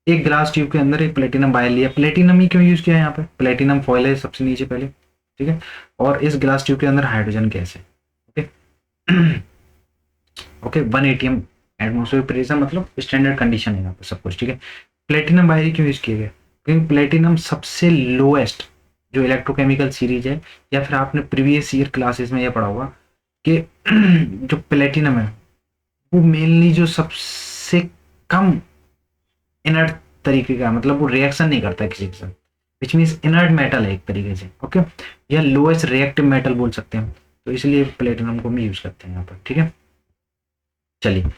एक ग्लास ट्यूब के अंदर एक प्लेटिनम वायर लिया। प्लेटिनम ही क्यों यूज किया है यहाँ पे, प्लेटिनम फॉइल है सबसे नीचे पहले। ठीक है, और इस ग्लास ट्यूब के अंदर हाइड्रोजन गैस है। Okay, okay, 1 ATM atmospheric pressure, मतलब स्टैंडर्ड कंडीशन है यहाँ पे सब कुछ। ठीक है, प्लेटिनम वायर क्यों यूज किए गए, क्योंकि प्लेटिनम सबसे लोएस्ट जो इलेक्ट्रोकेमिकल सीरीज है, या फिर आपने प्रीवियस ईयर क्लासेस में यह पढ़ा होगा कि जो प्लेटिनम है वो मेनली जो सबसे कम इनर्ट तरीके का, मतलब वो रिएक्शन नहीं करता है किसी के साथ, विच मीन्स इनर्ट मेटल है एक तरीके से। ओके, या लोएस्ट रिएक्टिव मेटल बोल सकते हैं, तो इसलिए प्लेटिनम को हम यूज करते हैं यहाँ पर। ठीक है, चलिए,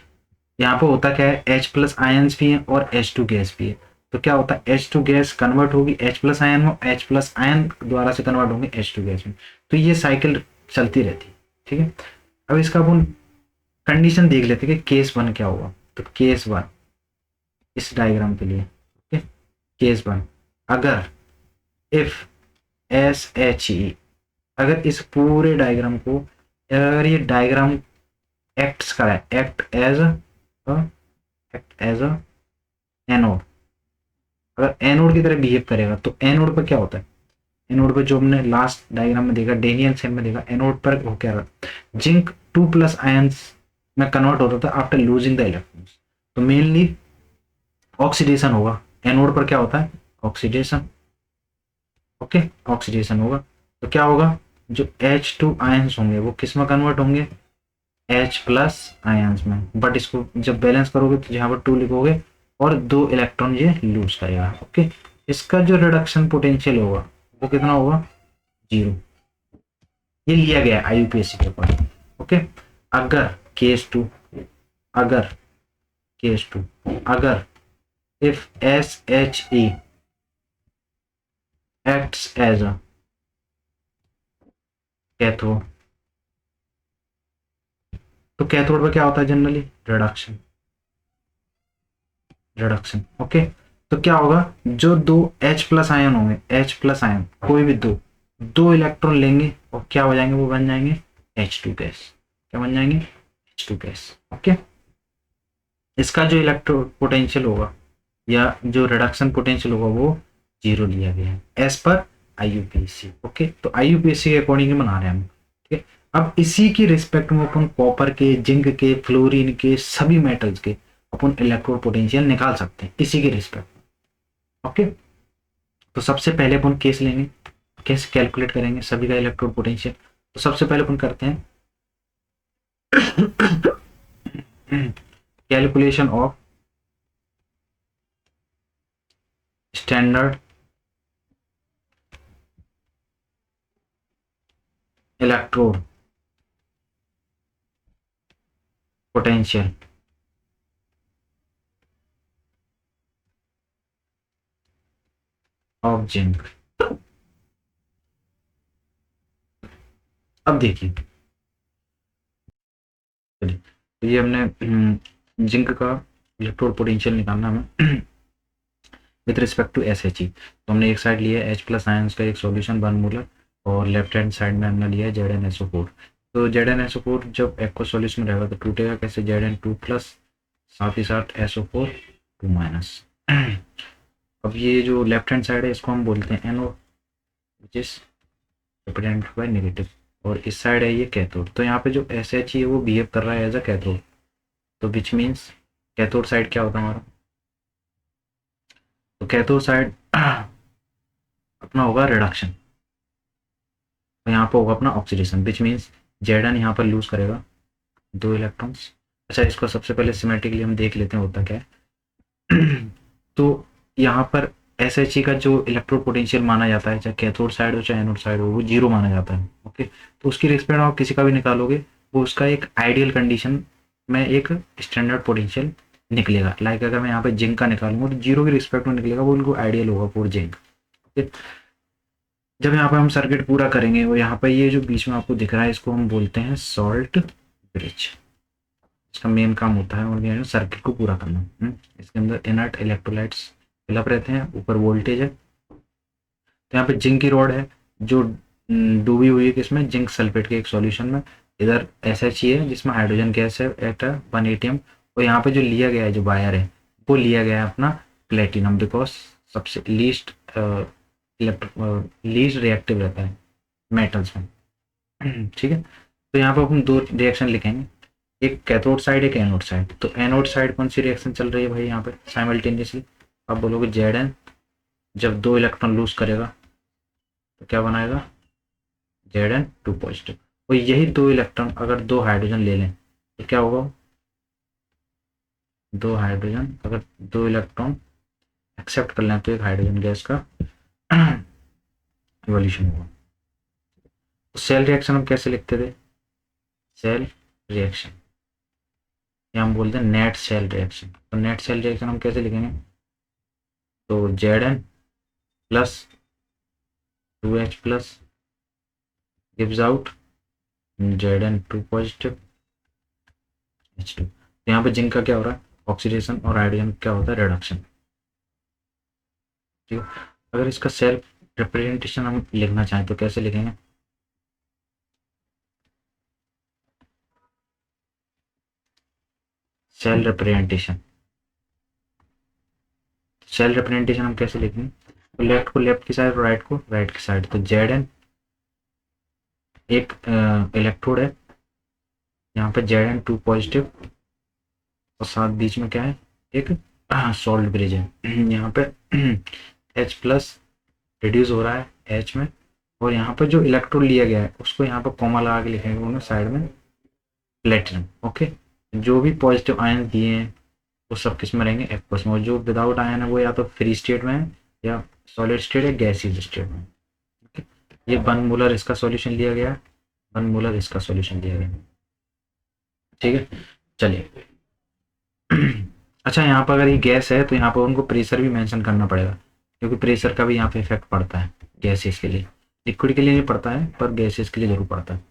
यहाँ पे होता क्या है, H प्लस आयन्स भी हैं और H2 गैस भी है। तो क्या होता है, H2 गैस कन्वर्ट होगी H प्लस आयन में, H प्लस आयन द्वारा से कन्वर्ट होंगे H2 गैस में। तो ये साइकिल चलती रहती है। ठीक है, अब इसका अपन कंडीशन देख लेते हैं कि केस 1 क्या होगा। तो केस 1 इस डायग्राम के लिए, ओके, केस 1, अगर इफ एस एच ई, अगर इस पूरे डायग्राम को, अगर ये डायग्राम एक्ट्स करा है, एक्ट एज अ एनोड, अगर एनोड की तरह बिहेव करेगा, तो एनोड पर क्या होता है, एनोड पर जो हमने लास्ट डायग्राम में देखा, डेनियल सेल में देखा, एनोड पर हो क्या रहा, जिंक 2 प्लस आयंस में कन्वर्ट होता था आफ्टर लूजिंग द इलेक्ट्रॉन्स। तो मेनली ऑक्सीडेशन होगा एनोड पर। क्या होता है, ऑक्सीडेशन। ओके, ऑक्सीडेशन होगा, तो क्या होगा, जो H2 आयंस होंगे वो किस में कन्वर्ट होंगे, H प्लस आयंस में। बट इसको जब बैलेंस करोगे तो यहाँ पर 2 लिखोगे और 2 इलेक्ट्रॉन ये लूज करेगा। ओके, इसका जो रिडक्शन पोटेंशियल होगा वो कितना होगा, 0। ये लिया गया IUPAC के ऊपर। ओके, अगर केस 2, अगर केस 2, अगर if SHE acts as a cathode, तो कैथोड पर क्या होता है जनरली, रिडक्शन, रिडक्शन। ओके, तो क्या होगा, जो 2 H प्लस आयन होंगे, H प्लस आयन कोई भी दो इलेक्ट्रॉन लेंगे और क्या हो जाएंगे, वो बन जाएंगे H2 गैस। क्या बन जाएंगे, H2 गैस। ओके, इसका जो इलेक्ट्रो पोटेंशियल होगा या जो रिडक्शन पोटेंशियल होगा वो जीरो लिया गया है एज पर आईयूपीएसी। ओके, तो आईयूपीएसी के अकॉर्डिंग बना रहे हैं हम। ठीक है, अब इसी की रिस्पेक्ट में अपन कॉपर के, जिंक के, फ्लोरीन के, सभी मेटल्स के अपन इलेक्ट्रो पोटेंशियल निकाल सकते हैं इसी के रिस्पेक्ट में। ओके, तो सबसे पहले अपन केस लेंगे, कैसे कैलकुलेट करेंगे सभी का इलेक्ट्रो पोटेंशियल। तो सबसे पहले अपन करते हैं calculation of standard electrode potential of zinc. अब देखिए, तो ये हमने जिंक का इलेक्ट्रोड पोटेंशियल निकालना हमें with respect to S H E. तो हमने एक साइड लिया है एच प्लस आयंस का एक सॉल्यूशन 1 मोलर, और लेफ्ट हैंड साइड में हमने लिया है ZnSO4। तो ZnSO4 जब एक्वा सॉल्यूशन में रहेगा तो टूटेगा कैसे, Zn2+, साथ ही साथ SO4 2-। अब ये जो लेफ्ट हैंड साइड है इसको हम बोलते हैं anode, which is represented by negative, और इस साइड है ये कैथोड। तो यहाँ पे जो एस एच है वो बिहेव कर रहा है एज अ कैथोड, तो विच मीन्स कैथोड साइड क्या होता है हमारा, तो कैथोड साइड अपना होगा रिडक्शन, तो यहाँ पर होगा अपना ऑक्सीडेशन, विच मीन्स Zn यहाँ पर लूज करेगा 2 इलेक्ट्रॉन्स। अच्छा, इसको सबसे पहले सिमेट्रिकली हम देख लेते हैं होता क्या है। तो यहाँ पर एस एच ई का जो इलेक्ट्रोड पोटेंशियल माना जाता है, चाहे कैथोड साइड हो चाहे एनोड साइड हो, वो जीरो माना जाता है। ओके, तो उसकी रिस्पेक्ट में आप किसी का भी निकालोगे वो उसका एक आइडियल कंडीशन में एक स्टैंडर्ड पोटेंशियल निकलेगा। लाइक अगर मैं यहाँ पे जिंक का निकालूंगा तो जीरो की रिस्पेक्ट में निकलेगा, वो उनको आइडियल होगा फॉर जिंक। ओके, जब यहाँ पे हम सर्किट पूरा करेंगे, वो यहाँ पे ये जो बीच में आपको दिख रहा है इसको हम बोलते हैं सॉल्ट ब्रिज। इसका मेन काम होता है और सर्किट को पूरा करना। इसके अंदर इनर्ट इलेक्ट्रोलाइट्स फिलअप रहते हैं, ऊपर वोल्टेज है। तो यहाँ पे जिंक की रॉड है जो डूबी हुई है किसमें, जिंक सल्फेट के एक सॉल्यूशन में। इधर एस एच है जिसमें हाइड्रोजन गैस है एट 1 एटीएम, और यहाँ पे जो लिया गया है जो वायर है वो लिया गया है अपना प्लेटिनम, बिकॉज सबसे लीस्ट लीस्ट रिएक्टिव रहता है मेटल्स में। ठीक है, तो यहाँ पर अपन 2 रिएक्शन लिखेंगे, एक कैथोड साइड एक एनोड साइड। तो एनोड साइड कौन सी रिएक्शन चल रही है भाई यहाँ पे साइमल्टेनियसली, आप बोलोगे Zn जब 2 इलेक्ट्रॉन लूज करेगा तो क्या बनाएगा Zn2 पॉजिटिव, और यही 2 इलेक्ट्रॉन अगर 2 हाइड्रोजन ले लें तो क्या होगा, 2 हाइड्रोजन अगर 2 इलेक्ट्रॉन एक्सेप्ट कर लें तो एक हाइड्रोजन गैस का इवोल्यूशन होगा। तो सेल रिएक्शन हम कैसे लिखते थे, सेल रिएक्शन या हम बोलते हैं नेट सेल रिएक्शन। तो नेट सेल रिएक्शन हम कैसे लिखेंगे, तो Zn plus 2H plus gives out Zn2 positive H2। तो यहाँ पे जिंक का क्या हो रहा है ऑक्सीडेशन, और हाइड्रोजन क्या होता है रिडक्शन। ठीक है, अगर इसका सेल्फ रिप्रेजेंटेशन हम लिखना चाहें तो कैसे लिखेंगे, सेल रिप्रेजेंटेशन, सेल रिप्रेजेंटेशन हम कैसे लिखेंगे, तो लेफ्ट को लेफ्ट की साइड, राइट को राइट की साइड। तो Zn एक इलेक्ट्रोड है, यहाँ पे Zn2 पॉजिटिव, और साथ बीच में क्या है एक सॉल्ट ब्रिज है। यहाँ पे H प्लस रिड्यूस हो रहा है H में, और यहाँ पर जो इलेक्ट्रोड लिया गया है उसको यहाँ पर कॉमा लगा के लिखेंगे उन्होंने साइड में प्लेटिनम। ओके, जो भी पॉजिटिव आयन दिए हैं वो सब किस में रहेंगे एक्वस में, और जो विदाउट आयन है वो या तो फ्री स्टेट में है या सॉलिड स्टेट या गैसियस स्टेट में। ओके, ये 1 मोलर इसका सॉल्यूशन लिया गया, 1 मोलर इसका सॉल्यूशन लिया गया। ठीक है, चलिए। अच्छा, यहाँ पर अगर ये गैस है तो यहाँ पर उनको प्रेशर भी मेंशन करना पड़ेगा, क्योंकि प्रेशर का भी यहाँ पे इफेक्ट पड़ता है गैसेस के लिए, लिक्विड के लिए नहीं पड़ता है पर गैसेस के लिए जरूर पड़ता है।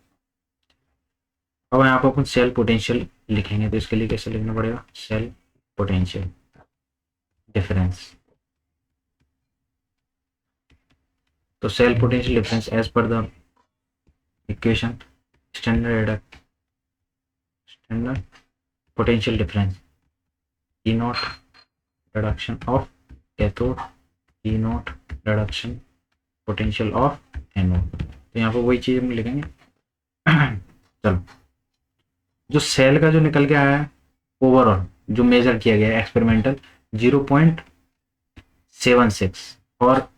अब यहाँ पर अपन सेल पोटेंशियल लिखेंगे, तो इसके लिए कैसे लिखना पड़ेगा, सेल पोटेंशियल डिफरेंस। तो cell potential difference as per the equation standard external potential difference E naught reduction of cathode, E naught reduction potential of anode. तो यहाँ पर वही चीज़ हम लिखेंगे। चलो, जो सेल का जो निकल के आया है ओवरऑल जो मेजर किया गया है एक्सपेरिमेंटल 0.76, और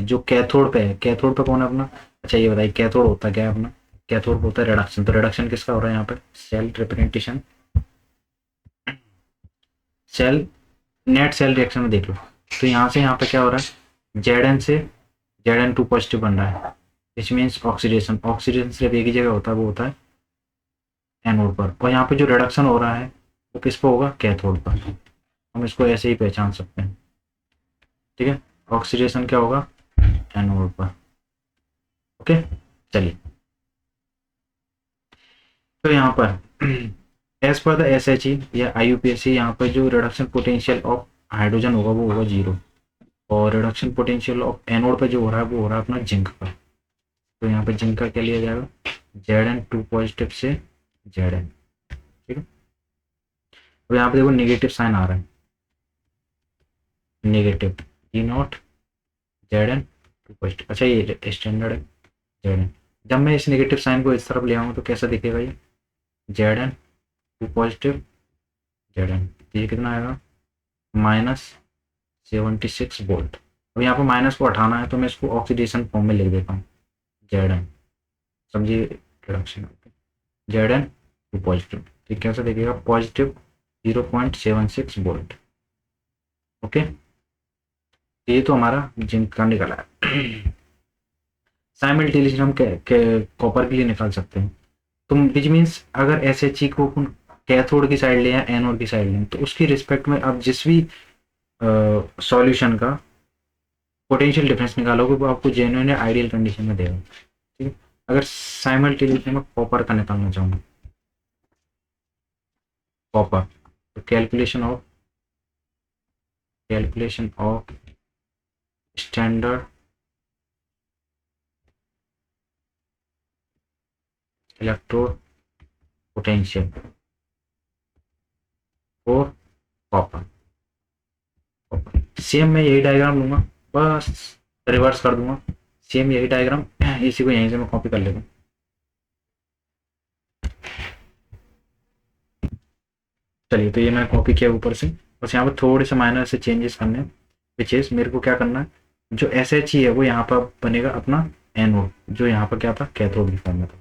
जो कैथोड पे है, कैथोड पे कौन है अपना, अच्छा ये बताइए कैथोड होता क्या है अपना, कैथोड होता है रिडक्शन। तो रिडक्शन किसका हो रहा है यहाँ पे, cell representation, cell net cell reaction में देख लो। तो यहाँ से यहाँ पे क्या हो रहा है, जेड से Zn2 पॉजिटिव बन रहा है, विच मीन्स ऑक्सीडेशन, ऑक्सीडेशन सिर्फ एक ही जगह होता है, वो होता है एनोड पर। और यहाँ पे जो रिडक्शन हो रहा है वो किस पे होगा, कैथोड पर। हम इसको ऐसे ही पहचान सकते हैं, ठीक है। ऑक्सीडेशन क्या होगा, एनोड पर। ओके, चलिए। तो यहाँ पर as per the S H ई या आई यू पी एस सी, यहाँ पर जो रिडक्शन पोटेंशियल ऑफ हाइड्रोजन होगा वो होगा 0, और रिडक्शन पोटेंशियल ऑफ एनोड पर जो हो रहा है वो हो रहा है अपना जिंक पर। तो यहाँ पे जिंक का क्या लिया जाएगा, Zn2 पॉजिटिव से Zn, ठीक है। अब यहाँ पे देखो नेगेटिव साइन आ रहा है, negative E not Zn2 positive. अच्छा ये स्टैंडर्ड है Zn। जब मैं इस नेगेटिव साइन को इस तरफ ले आऊँ तो कैसा दिखेगा ये, Zn2 पॉजिटिव Zn, तो ये कितना आएगा, -76 वोल्ट। अब यहाँ पर माइनस को हटाना है तो मैं इसको ऑक्सीडेशन फॉर्म में लिख देता हूँ, Zn, समझिए रिडक्शन, Zn2 पॉजिटिव, तो कैसे देखिएगा, पॉजिटिव 0.76 वोल्ट। ओके, ये तो हमारा जिंक का निकला है। साइमल्टेनियसली हम कॉपर के लिए निकाल सकते हैं। तो विच मीन्स अगर एस एच ई को कैथोड की साइड लें या एनोड की साइड लें तो उसकी रिस्पेक्ट में आप जिस भी सॉल्यूशन का पोटेंशियल डिफरेंस निकालोगे वो आपको जेन्युइन या आइडियल कंडीशन में देगा, ठीक है। अगर साइमल्टेनियसली मैं कॉपर का निकालना चाहूँगा, कॉपर, तो calculation of standard electrode potential for copper. Same मैं यही डायग्राम लूंगा, बस रिवर्स कर दूंगा, सेम यही डायग्राम, इसी को यहीं से मैं कॉपी कर लेता हूँ। चलिए, तो ये मैंने कॉपी किया ऊपर से, बस यहाँ पर थोड़े से माइनर से चेंजेस करने हैं, विच इज मेरे को क्या करना है, जो एस एच ई है वो यहाँ पर बनेगा अपना एनोड, जो यहाँ पर क्या था, कैथोड की फॉर्म में था।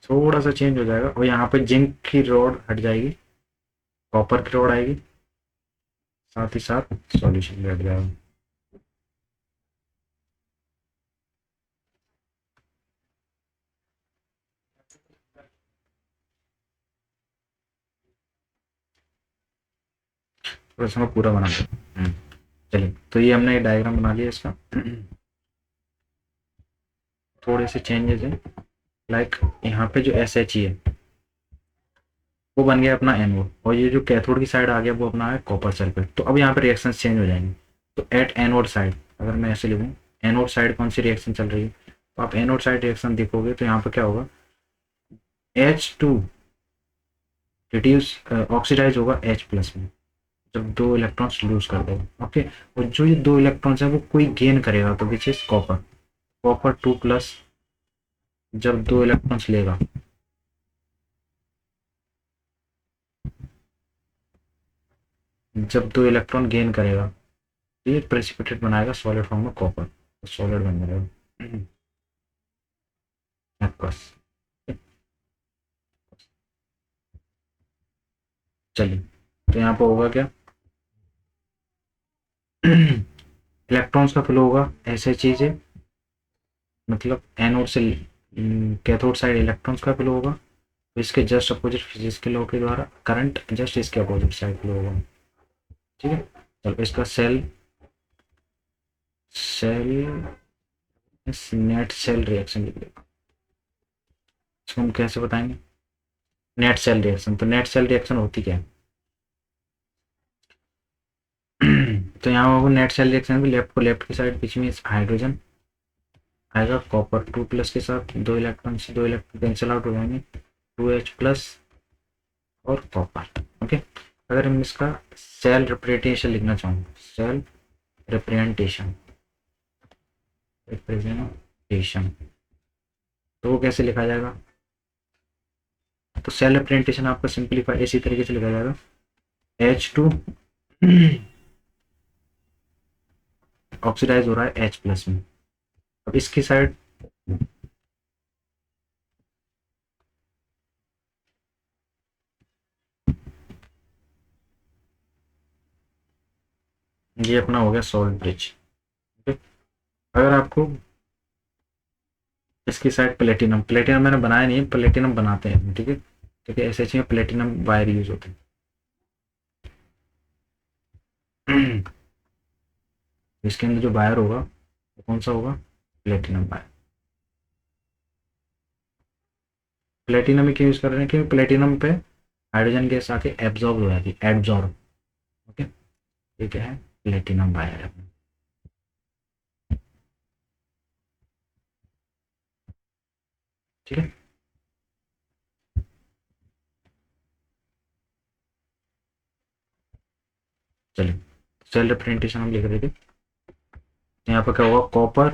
थोड़ा सा चेंज हो जाएगा और यहाँ पे जिंक की रॉड हट जाएगी, कॉपर की रॉड आएगी, साथ ही साथ सॉल्यूशन भी हट जाएगा। तो इसमें पूरा बना दो। चलिए, तो ये हमने डायग्राम बना लिया इसका। थोड़े से चेंजेस हैं, लाइक यहाँ पे जो एस एच ई है वो बन गया अपना एनोड, और ये जो कैथोड की साइड आ गया वो अपना है कॉपर सल्फेट। तो अब यहाँ पे रिएक्शन चेंज हो जाएंगे। तो एट एनोड साइड अगर मैं ऐसे लिखूँ, एनोड साइड कौन सी रिएक्शन चल रही है, तो आप एनोड साइड रिएक्शन देखोगे तो यहाँ पर क्या होगा, H2 रिड्यूस ऑक्सीडाइज होगा H प्लस में, जब 2 इलेक्ट्रॉन्स लूज कर देगा। ओके, और जो ये 2 इलेक्ट्रॉन्स है वो कोई गेन करेगा, तो which is copper, copper 2 plus, जब 2 इलेक्ट्रॉन्स लेगा जब 2 इलेक्ट्रॉन गेन करेगा तो ये प्रेसिपिटेट बनाएगा सॉलिड फॉर्म में कॉपर, तो सॉलिड बन जाएगा एक्वस। चलिए, तो यहाँ पर होगा क्या, इलेक्ट्रॉन्स का फ्लो होगा ऐसे चीज है, मतलब एनोड से कैथोड साइड इलेक्ट्रॉन्स का फ्लो होगा, तो इसके जस्ट अपोजिट फिजिक्स के लॉ के द्वारा करंट जस्ट इसके अपोजिट साइड फ्लो होगा, ठीक है। चलो, इसका cell cell net cell reaction लिख देगा। इसको हम कैसे बताएंगे, नेट सेल रिएक्शन। तो नेट सेल रिएक्शन होती क्या है? तो यहाँ पर नेट सेल रिएक्शन भी लेफ्ट को लेफ्ट की साइड विच मीन्स हाइड्रोजन आएगा कॉपर 2+ के साथ, 2 इलेक्ट्रॉन से 2 इलेक्ट्रॉन कैंसिल आउट हो जाएंगे, 2H+ और कॉपर। ओके, अगर हम इसका सेल रिप्रेजेंटेशन लिखना चाहूँ, सेल रिप्रेजेंटेशन रिप्रेजेंटेशन तो वो कैसे लिखा जाएगा? तो सेल रिप्रेजेंटेशन आपका सिंपलीफाई इसी तरीके से लिखा जाएगा, H2 ऑक्सीडाइज हो रहा है H+ में। अब इसकी साइड ये अपना हो गया सॉल्ट ब्रिज। अगर आपको इसकी साइड प्लेटिनम, प्लेटिनम मैंने बनाया नहीं है, प्लेटिनम बनाते हैं, ठीक है, क्योंकि एसएच में प्लेटिनम वायर यूज होते हैं। इसके अंदर जो वायर होगा वो कौन सा होगा? Platinum wire. प्लेटिनम ही क्यों यूज कर रहे हैं? क्योंकि प्लेटिनम पे हाइड्रोजन गैस आके एब्जॉर्ब हो जाती है, एब्जॉर्ब। ओके, ये क्या है? प्लेटिनम वायर है। ठीक है, चलिए सेल रिप्रेजेंटेशन हम लिख रहे थे। यहाँ पर क्या होगा? कॉपर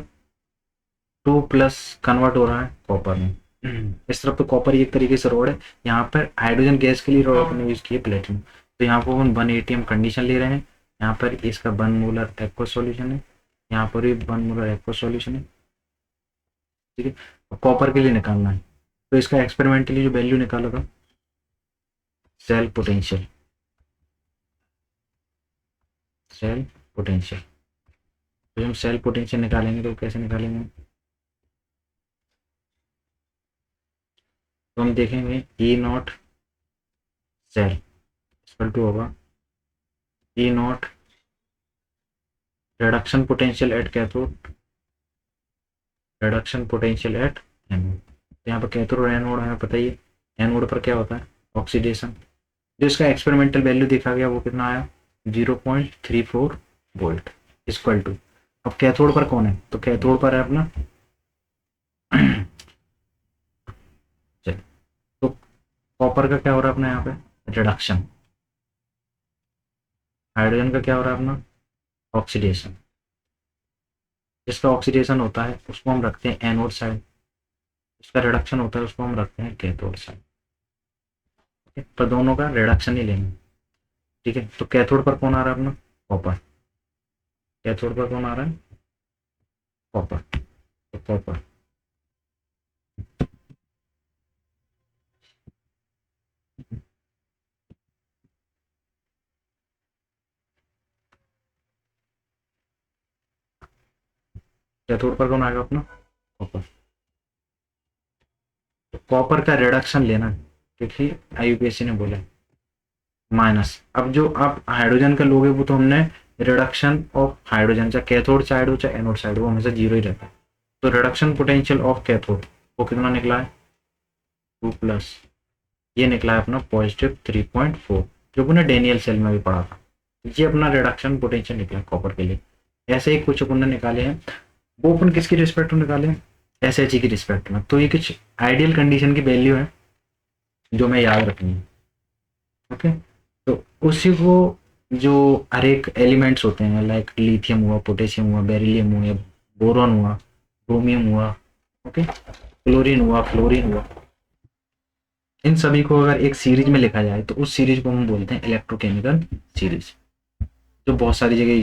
2+ कन्वर्ट हो रहा है कॉपर में। इस तरफ तो कॉपर एक तरीके से रोड है, यहाँ पर हाइड्रोजन गैस के लिए रोड अपने यूज किए प्लेटिनम। तो यहाँ पर हम 1 ATM कंडीशन ले रहे हैं, यहाँ पर इसका 1 मोलर एक्वा सॉल्यूशन है, यहाँ पर भी 1 मोलर एक्वा सॉल्यूशन है। ठीक है, कॉपर के लिए निकालना है, तो इसका एक्सपेरिमेंटली जो वैल्यू निकाला था, सेल पोटेंशियल, सेल पोटेंशियल। तो हम सेल पोटेंशियल निकालेंगे तो कैसे निकालेंगे? तो हम देखेंगे E0 सेल इक्वल टू होगा E0 reduction potential at cathode, reduction potential at anode. तो यहाँ पर कैथोड और एनोड हमें पता ही है, एनोड पर क्या होता है? ऑक्सीडेशन। जो इसका एक्सपेरिमेंटल वैल्यू देखा गया वो कितना आया? 0.34 वोल्ट इक्वल टू। अब कैथोड पर कौन है? तो कैथोड पर है अपना चलिए, तो कॉपर का क्या हो रहा है अपना यहाँ पे? रिडक्शन। हाइड्रोजन का क्या हो रहा है अपना? ऑक्सीडेशन। जिसका ऑक्सीडेशन होता है उसको हम रखते हैं एनोड साइड, जिसका रिडक्शन होता है उसको हम रखते हैं कैथोड साइड। पर दोनों का रिडक्शन ही लेंगे। ठीक है, तो कैथोड पर कौन आ रहा है अपना? कॉपर। कैथोड पर कौन आ रहा है? कॉपर। तो कॉपर, कैथोड पर कौन आएगा अपना? कॉपर। तो कॉपर का रिडक्शन लेना है, क्योंकि आईयूपीएससी ने बोला माइनस। अब जो आप हाइड्रोजन का लोगे वो तो हमने रिडक्शन ऑफ हाइड्रोजन, चाहे कैथोड साइड हो चाहे एनोड साइड हो, हमेशा जीरो ही रहता है। तो रिडक्शन पोटेंशियल ऑफ कैथोड वो कितना निकला है? 2+, ये निकला है अपना +3.4, जो अपने डेनियल सेल में भी पढ़ा था। ये अपना रिडक्शन पोटेंशियल निकला कॉपर के लिए। ऐसे ही कुछ अपन ने निकाले हैं, वो अपन किसकी रिस्पेक्ट में निकाले हैं? SHE की रिस्पेक्ट में। तो ये कुछ आइडियल कंडीशन की वैल्यू है जो मैं याद रखनी है। ओके, तो उसी को जो हर एक एलिमेंट्स होते हैं, लाइक लिथियम हुआ, पोटेशियम हुआ, बेरिलियम हुआ, बोरॉन हुआ, ब्रोमियम हुआ, ओके, क्लोरीन हुआ, फ्लोरीन हुआ, इन सभी को अगर एक सीरीज में लिखा जाए तो उस सीरीज को हम बोलते हैं इलेक्ट्रोकेमिकल सीरीज, जो बहुत सारी जगह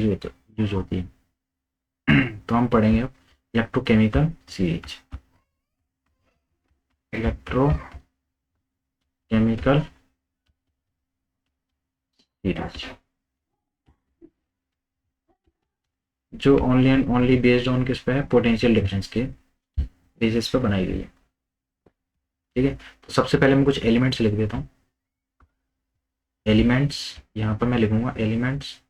यूज होती है। तो हम पढ़ेंगे अब इलेक्ट्रोकेमिकल सीरीज, इलेक्ट्रोकेमिकल सीरीज, जो only and only based on किस पे है? पोटेंशियल डिफरेंस के बेसिस पे बनाई गई है। ठीक है, तो सबसे पहले मैं कुछ एलिमेंट्स लिख देता हूँ। एलिमेंट्स, यहाँ पर मैं लिखूंगा एलिमेंट्स,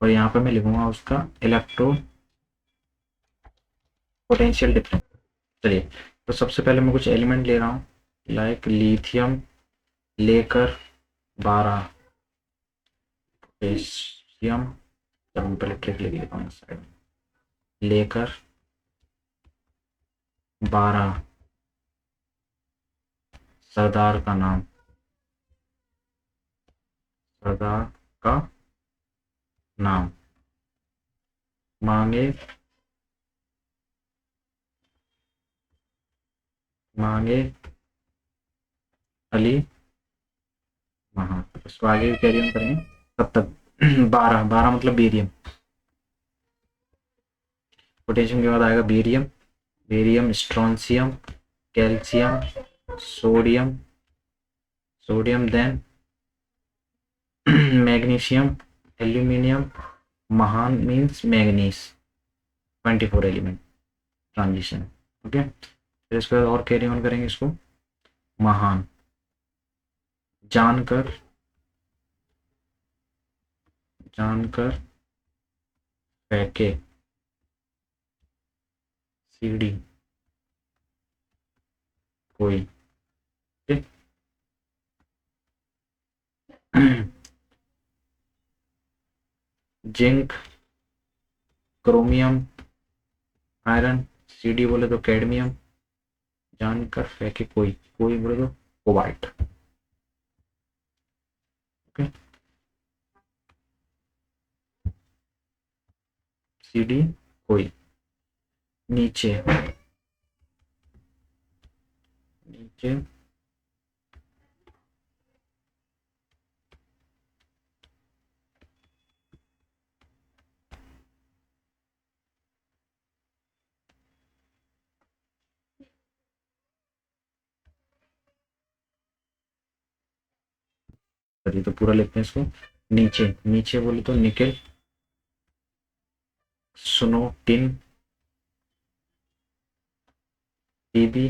और यहाँ पर मैं लिखूंगा उसका इलेक्ट्रो पोटेंशियल डिफरेंस। चलिए, तो सबसे पहले मैं कुछ एलिमेंट ले रहा हूँ, लाइक लिथियम लेकर 12, पोटेशियम, जब मैं पहले ट्रिक लिख लेता हूँ साइड में, लेकर 12, सरदार का नाम, सरदार का नाम, मांगे मांगे अली वहाँ, उसको आगे कैरी ऑन करेंगे तब तक। 12 12 मतलब बेरियम, पोटेशियम के बाद आएगा barium, barium strontium, calcium, sodium, sodium then magnesium, aluminium, महान means manganese, 24 element transition. Okay, फिर इसके बाद और कैरी ऑन करेंगे इसको, महान, जानकर, जानकर फेंके, सीढ़ी कोई, ठीक? जिंक, क्रोमियम, आयरन, सीडी बोले तो कैडमियम, जानकर फेंके कोई, कोई बोले तो कोबाल्ट। ओके, सीडी कोई, नीचे, नीचे चलिए तो पूरा लिखते हैं इसको, नीचे, नीचे बोले तो निकेल, सुनो, टिन, टीबी,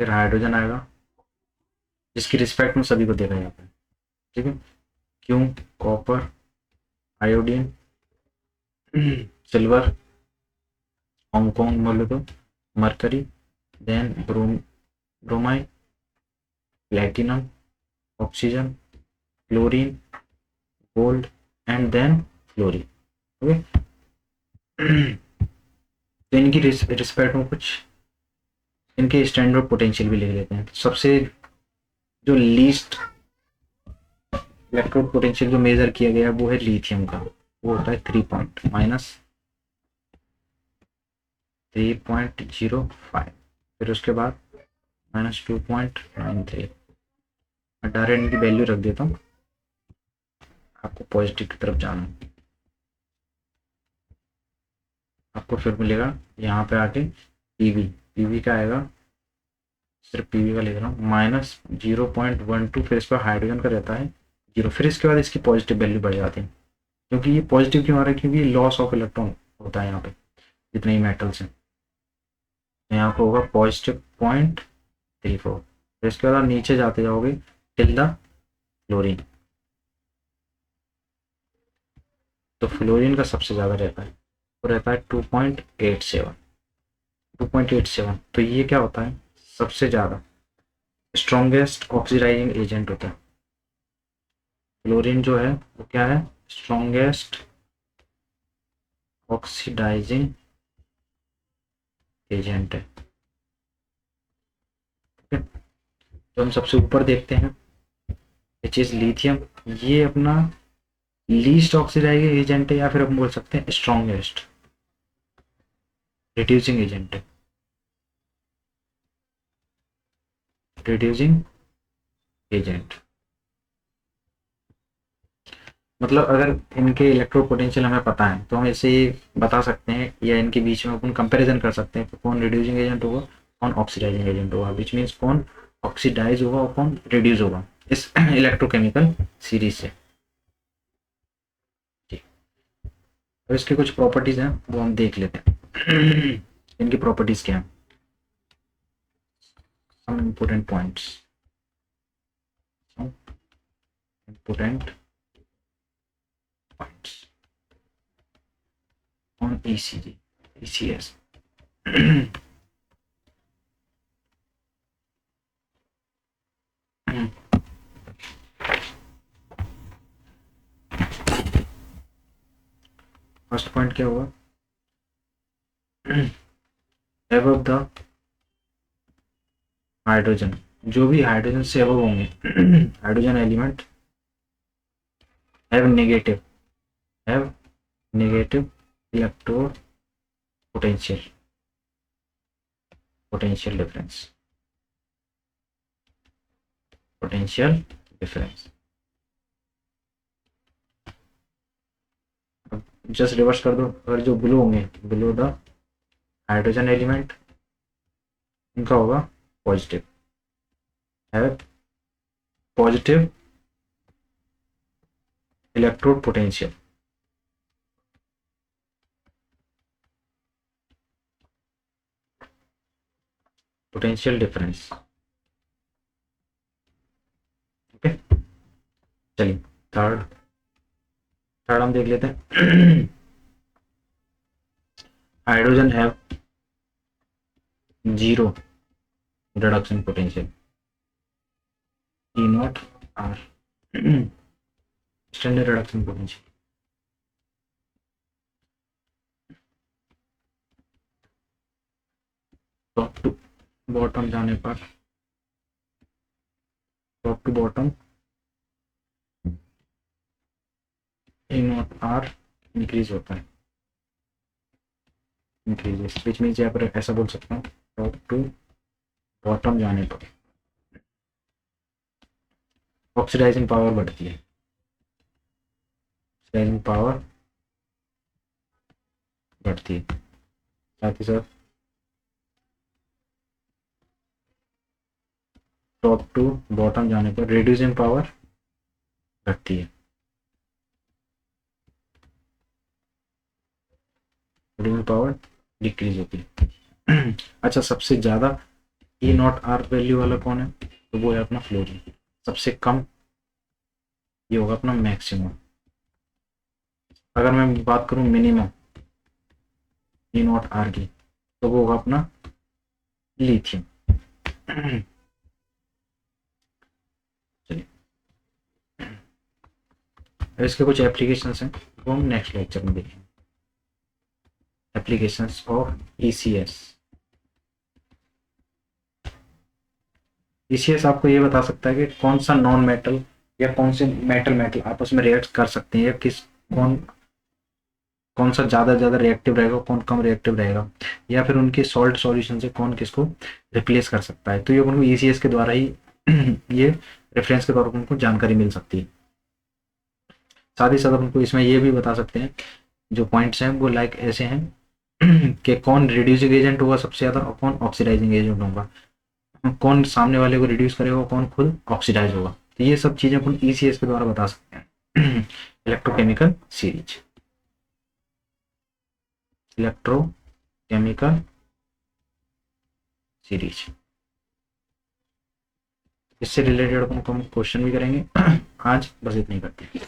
फिर हाइड्रोजन आएगा जिसकी रिस्पेक्ट में सभी को देखा जाता है, ठीक है, क्यों, कॉपर, आयोडीन, सिल्वर, हांगकॉन्ग बोले तो mercury, then bromide, platinum, oxygen, chlorine, gold and then fluorine. Okay, तो इनकी रिस्पेक्ट में कुछ इनके स्टैंडर्ड पोटेंशियल भी लिख लेते हैं। सबसे जो लीस्ट इलेक्ट्रोड पोटेंशियल जो मेजर किया गया है वो है लिथियम का, वो होता है 3.05, फिर उसके बाद -2.93। मैं डायरेक्ट इनकी वैल्यू रख देता हूँ, आपको पॉजिटिव की तरफ जाना है, आपको फिर मिलेगा यहाँ पे आके पीवी, पीवी का आएगा, सिर्फ पीवी का लिख रहा हूँ, -0.12, फिर इस पर हाइड्रोजन का रहता है 0, फिर इसके बाद इसकी पॉजिटिव वैल्यू बढ़ जाती है, क्योंकि ये पॉजिटिव क्यों आ रहा है, क्योंकि लॉस ऑफ इलेक्ट्रॉन होता है यहाँ पे जितने ही मेटल्स हैं, तो यहाँ पे होगा +0.34, फिर इसके बाद आप नीचे जाते जाओगे टिल द फ्लोरीन, तो फ्लोरीन का सबसे ज़्यादा रहता है, वो रहता है 2.87, 2.87, तो ये क्या होता है, सबसे ज़्यादा स्ट्रॉन्गेस्ट ऑक्सीडाइजिंग एजेंट होता है, फ्लोरीन जो है वो क्या है, स्ट्रॉन्गेस्ट ऑक्सीडाइजिंग एजेंट है। ठीक है, तो हम सबसे ऊपर देखते हैं विच इज लिथियम, ये अपना लीस्ट ऑक्सीडाइजिंग एजेंट है, या फिर हम बोल सकते हैं स्ट्रॉन्गेस्ट रिड्यूसिंग एजेंट है, रिड्यूसिंग एजेंट, मतलब अगर इनके इलेक्ट्रो पोटेंशियल हमें पता है तो हम इसे बता सकते हैं, या इनके बीच में अपन कंपैरिजन कर सकते हैं, कौन रिड्यूसिंग एजेंट होगा, कौन ऑक्सीडाइजिंग एजेंट होगा, विच मीन्स कौन ऑक्सीडाइज होगा और कौन रिड्यूस होगा इस इलेक्ट्रोकेमिकल सीरीज से। ठीक, तो इसके कुछ प्रॉपर्टीज हैं वो हम देख लेते हैं। इनकी प्रॉपर्टीज क्या हैं, some important points, important points on ECG, ECS। First point क्या हुआ, एबव द हाइड्रोजन, जो भी हाइड्रोजन से एबव होंगे hydrogen element have negative electro potential difference. Just reverse कर दो, अगर जो ब्लू होंगे, बिलो द हाइड्रोजन एलिमेंट, उनका होगा positive, have positive electrode potential difference. Okay, चलिए थर्ड हम देख लेते हैं। Hydrogen have zero reduction potential, E naught are standard reduction potential. Top to bottom जाने पर, top to bottom E naught are increase होता है, इंक्रीजेस, विच मीन्स यहाँ पर ऐसा बोल सकता हूँ, टॉप टू बॉटम जाने पर ऑक्सीडाइजिंग पावर बढ़ती है, ऑक्सीडाइजिंग पावर बढ़ती है, साथ ही साथ टॉप टू बॉटम जाने पर रिड्यूसिंग पावर घटती है, रिड्यूसिंग पावर डिक्रीज होती है। अच्छा, सबसे ज़्यादा ई नॉट आर वैल्यू वाला कौन है, तो वो है अपना फ्लोरीन। सबसे कम ये होगा अपना मैक्सिमम। अगर मैं बात करूं मिनिमम ई नॉट आर की, तो वो होगा अपना लिथियम। चलिए, इसके कुछ एप्लीकेशंस हैं, वो हम नेक्स्ट लेक्चर में देखेंगे। Applications of ECS. ईसीएस आपको ये बता सकता है कि कौन सा नॉन मेटल या कौन से मेटल आपस में रिएक्ट कर सकते हैं, या कौन सा ज़्यादा रिएक्टिव रहेगा, कौन कम रिएक्टिव रहेगा, या फिर उनके सॉल्ट सॉल्यूशन से कौन किसको रिप्लेस कर सकता है। तो ये उनको ईसीएस के द्वारा ही ये रेफरेंस के तौर पर उनको जानकारी मिल सकती है। साथ ही साथ उनको इसमें ये भी बता सकते हैं, जो पॉइंट्स हैं वो लाइक ऐसे हैं कि कौन रिड्यूसिंग एजेंट होगा सबसे ज़्यादा और कौन ऑक्सीडाइजिंग एजेंट होगा, कौन सामने वाले को रिड्यूस करेगा, कौन खुद ऑक्सीडाइज होगा। तो ये सब चीज़ें अपन ईसीएस के द्वारा बता सकते हैं। इलेक्ट्रोकेमिकल सीरीज, इलेक्ट्रोकेमिकल सीरीज, इससे रिलेटेड अपन को हम क्वेश्चन भी करेंगे। आज बस इतना ही करते हैं।